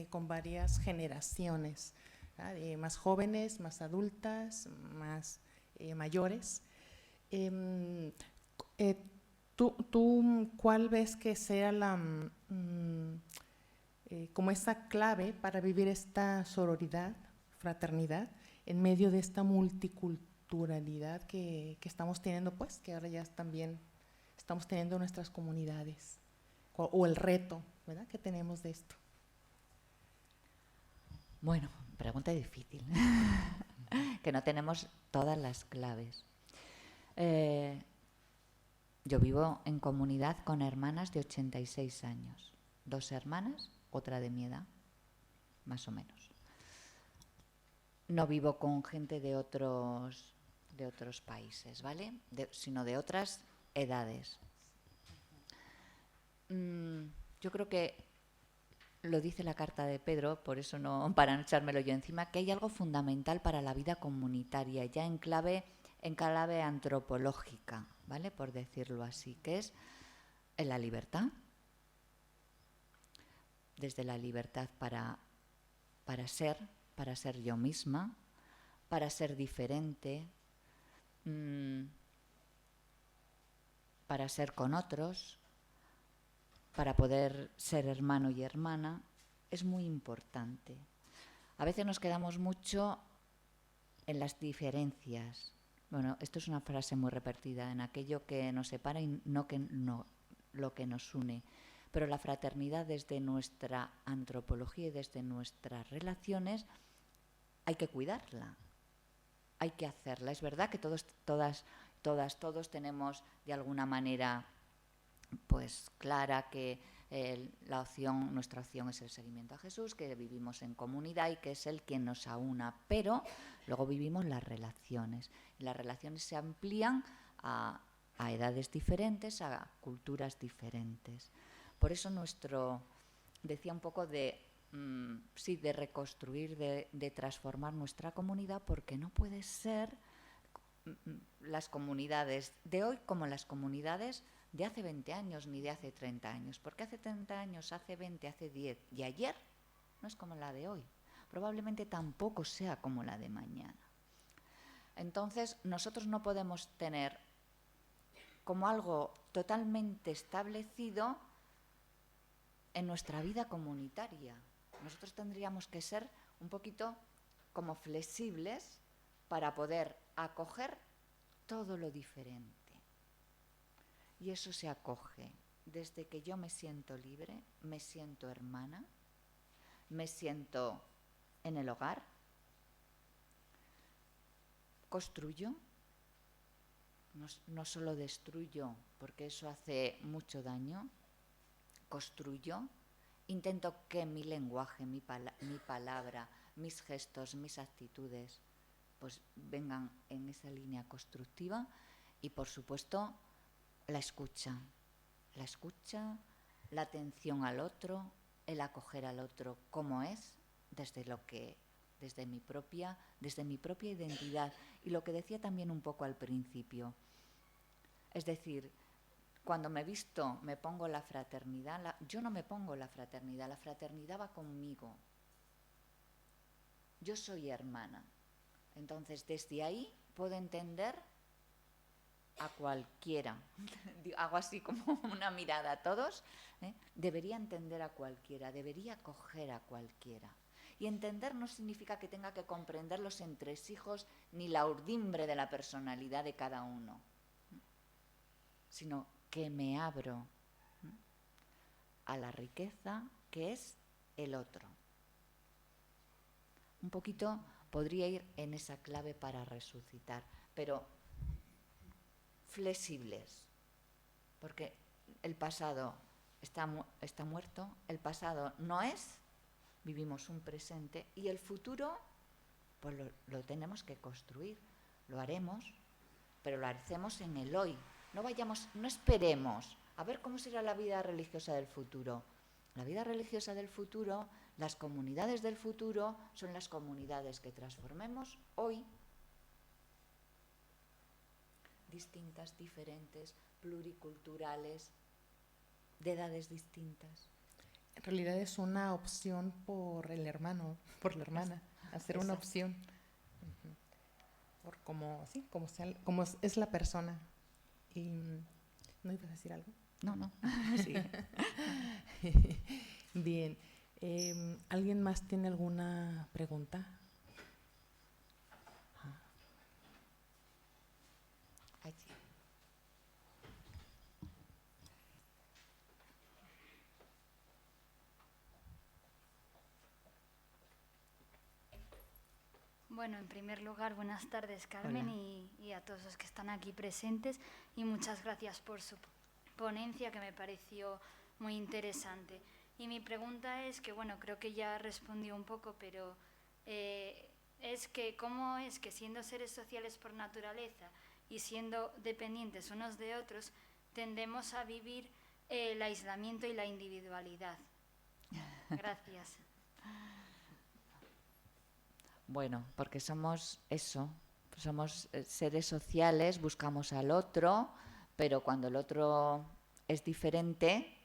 con varias generaciones, ¿verdad? Más jóvenes, más adultas, más mayores. ¿Tú cuál ves que sea como esa clave para vivir esta sororidad, fraternidad, en medio de esta multiculturalidad que estamos teniendo, pues, que ahora ya también estamos teniendo en nuestras comunidades? o el reto, ¿verdad?, que tenemos de esto. Bueno, pregunta difícil, que no tenemos todas las claves. Yo vivo en comunidad con hermanas de 86 años, 2 hermanas, otra de mi edad, más o menos. No vivo con gente de otros países, ¿vale? Sino de otras edades. Yo creo que lo dice la carta de Pedro, por eso no, para no echármelo yo encima, que hay algo fundamental para la vida comunitaria, ya en clave antropológica, ¿vale?, por decirlo así, que es la libertad. Desde la libertad para ser yo misma, para ser diferente, para ser con otros, para poder ser hermano y hermana, es muy importante. A veces nos quedamos mucho en las diferencias. Bueno, esto es una frase muy repetida, en aquello que nos separa y no lo que nos une. Pero la fraternidad, desde nuestra antropología y desde nuestras relaciones, hay que cuidarla, hay que hacerla. Es verdad que todos tenemos de alguna manera pues clara que nuestra opción es el seguimiento a Jesús, que vivimos en comunidad y que es Él quien nos aúna, pero luego vivimos las relaciones. Y las relaciones se amplían a edades diferentes, a culturas diferentes. Por eso decía un poco de reconstruir, de transformar nuestra comunidad, porque no puede ser las comunidades de hoy como las comunidades de hace 20 años ni de hace 30 años, porque hace 30 años, hace 20, hace 10 y ayer no es como la de hoy, probablemente tampoco sea como la de mañana. Entonces nosotros no podemos tener como algo totalmente establecido en nuestra vida comunitaria. Nosotros tendríamos que ser un poquito como flexibles para poder acoger todo lo diferente. Y eso se acoge desde que yo me siento libre, me siento hermana, me siento en el hogar, construyo, no solo destruyo, porque eso hace mucho daño, construyo, intento que mi lenguaje, mi palabra, mis gestos, mis actitudes, pues vengan en esa línea constructiva y, por supuesto, la escucha, la atención al otro, el acoger al otro como es, desde mi propia identidad. Y lo que decía también un poco al principio, es decir, cuando me visto, me pongo la fraternidad, yo no me pongo la fraternidad va conmigo. Yo soy hermana. Entonces, desde ahí puedo entender a cualquiera. Hago así como una mirada a todos. Debería entender a cualquiera, debería acoger a cualquiera. Y entender no significa que tenga que comprender los entresijos ni la urdimbre de la personalidad de cada uno, sino que me abro a la riqueza que es el otro. Un poquito podría ir en esa clave para resucitar, pero flexibles, porque el pasado está muerto, el pasado no es, vivimos un presente y el futuro pues lo tenemos que construir, lo haremos, pero lo hacemos en el hoy. No esperemos a ver cómo será la vida religiosa del futuro. La vida religiosa del futuro, las comunidades del futuro, son las comunidades que transformemos hoy. Distintas, diferentes, pluriculturales, de edades distintas. En realidad es una opción por el hermano, por la hermana, hacer una opción. Por como es la persona. Y, ¿no ibas a decir algo? No. Sí. Bien. ¿Alguien más tiene alguna pregunta? Allí. Bueno, en primer lugar, buenas tardes, Carmen, y a todos los que están aquí presentes, y muchas gracias por su ponencia, que me pareció muy interesante. Y mi pregunta es que, bueno, creo que ya respondió un poco, pero es que cómo es que siendo seres sociales por naturaleza y siendo dependientes unos de otros, tendemos a vivir el aislamiento y la individualidad. Gracias. Bueno, porque somos eso, somos seres sociales, buscamos al otro, pero cuando el otro es diferente,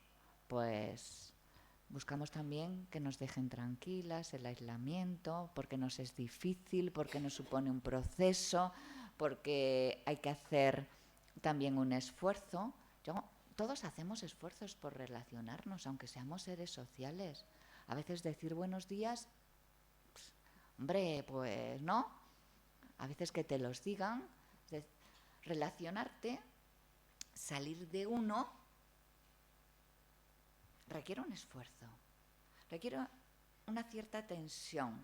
pues buscamos también que nos dejen tranquilas, el aislamiento, porque nos es difícil, porque nos supone un proceso, porque hay que hacer también un esfuerzo. Todos hacemos esfuerzos por relacionarnos, aunque seamos seres sociales. A veces decir buenos días, hombre, pues no. A veces que te los digan, relacionarte, salir de uno, requiere un esfuerzo, requiere una cierta tensión.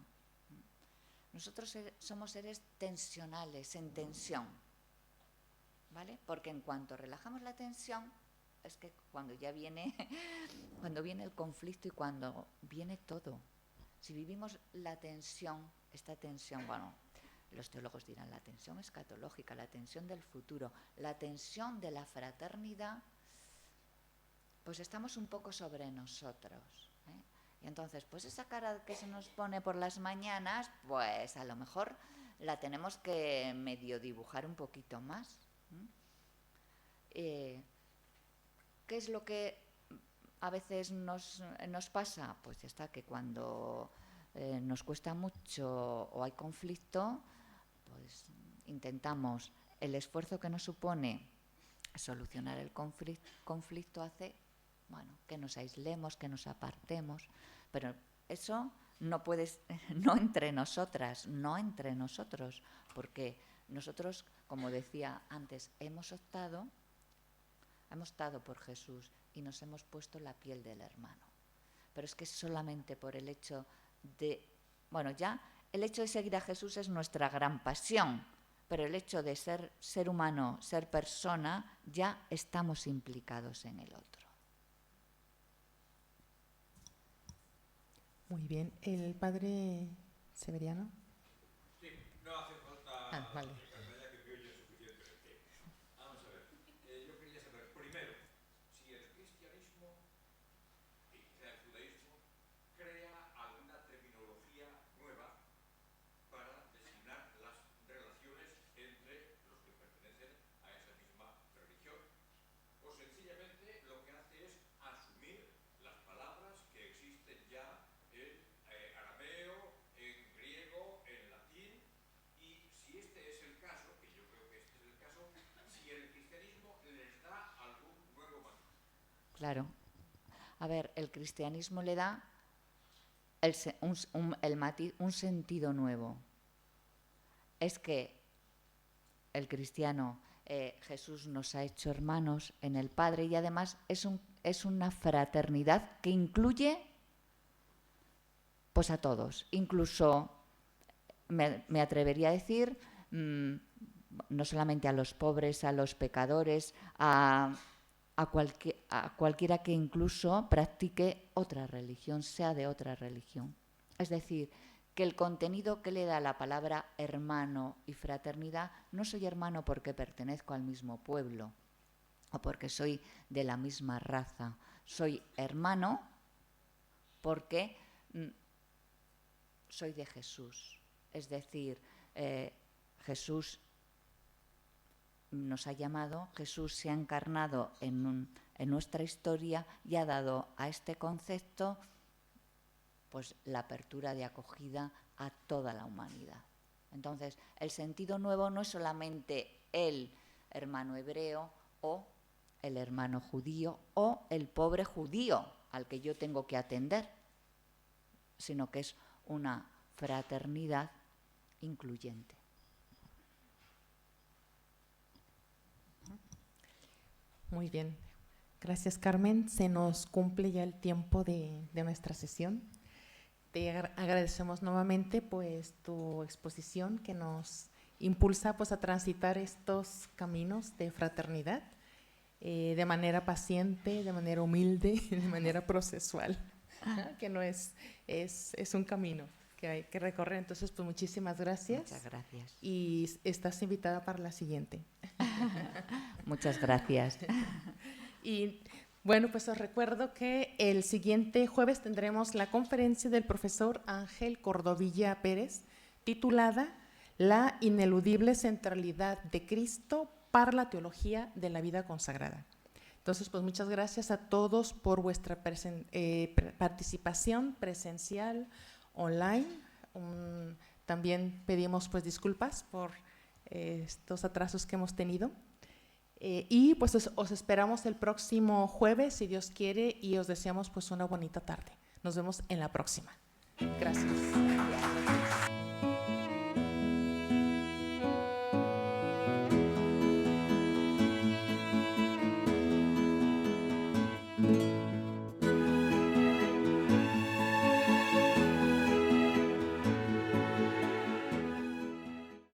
Nosotros somos seres tensionales, en tensión, ¿vale? Porque en cuanto relajamos la tensión, es que cuando ya viene, cuando viene el conflicto y cuando viene todo. Si vivimos la tensión, esta tensión, bueno, los teólogos dirán la tensión escatológica, la tensión del futuro, la tensión de la fraternidad, pues estamos un poco sobre nosotros, ¿eh? Y entonces, pues esa cara que se nos pone por las mañanas, pues a lo mejor la tenemos que medio dibujar un poquito más. ¿Qué es lo que a veces nos pasa? Pues ya está, que cuando nos cuesta mucho o hay conflicto, pues intentamos, el esfuerzo que nos supone solucionar el conflicto hace, bueno, que nos aislemos, que nos apartemos, pero eso no entre nosotras, no entre nosotros, porque nosotros, como decía antes, hemos optado por Jesús y nos hemos puesto la piel del hermano. Pero es que solamente por el hecho de, bueno, ya el hecho de seguir a Jesús es nuestra gran pasión, pero el hecho de ser humano, ser persona, ya estamos implicados en el otro. Muy bien. ¿El padre Severiano? Sí, no hace falta vale. ya que me oye suficientemente. Vamos a ver, yo quería saber, primero, si el cristianismo y quizá el judaísmo crea alguna terminología nueva para designar las relaciones entre los que pertenecen a esa misma religión, o sencillamente lo que hace es asumir las palabras que existen ya en arameo, en griego, en latín, y si este es el caso, que yo creo que este es el caso, si el cristianismo les da algún nuevo matiz. Claro. A ver, el cristianismo le da un sentido nuevo. Es que el cristiano, Jesús nos ha hecho hermanos en el Padre y además es una fraternidad que incluye pues a todos, incluso me atrevería a decir no solamente a los pobres, a los pecadores, a cualquiera que incluso practique otra religión, sea de otra religión. Es decir, que el contenido que le da la palabra hermano y fraternidad, no soy hermano porque pertenezco al mismo pueblo o porque soy de la misma raza, soy hermano porque soy de Jesús. Es decir, Jesús nos ha llamado, Jesús se ha encarnado en nuestra historia y ha dado a este concepto pues la apertura de acogida a toda la humanidad. Entonces, el sentido nuevo no es solamente el hermano hebreo o el hermano judío o el pobre judío al que yo tengo que atender, sino que es una fraternidad incluyente. Muy bien. Gracias, Carmen. Se nos cumple ya el tiempo de nuestra sesión. te agradecemos nuevamente pues tu exposición que nos impulsa pues a transitar estos caminos de fraternidad de manera paciente, de manera humilde, de manera procesual, ¿no? Que no es un camino que hay que recorrer. Entonces, pues muchísimas gracias. Muchas gracias. Y estás invitada para la siguiente. Muchas gracias. Y bueno, pues os recuerdo que el siguiente jueves tendremos la conferencia del profesor Ángel Cordovilla Pérez, titulada La ineludible centralidad de Cristo para la teología de la vida consagrada. Entonces, pues muchas gracias a todos por vuestra participación presencial, online. También pedimos pues disculpas por estos atrasos que hemos tenido. Y pues os esperamos el próximo jueves, si Dios quiere, y os deseamos pues una bonita tarde. Nos vemos en la próxima. Gracias.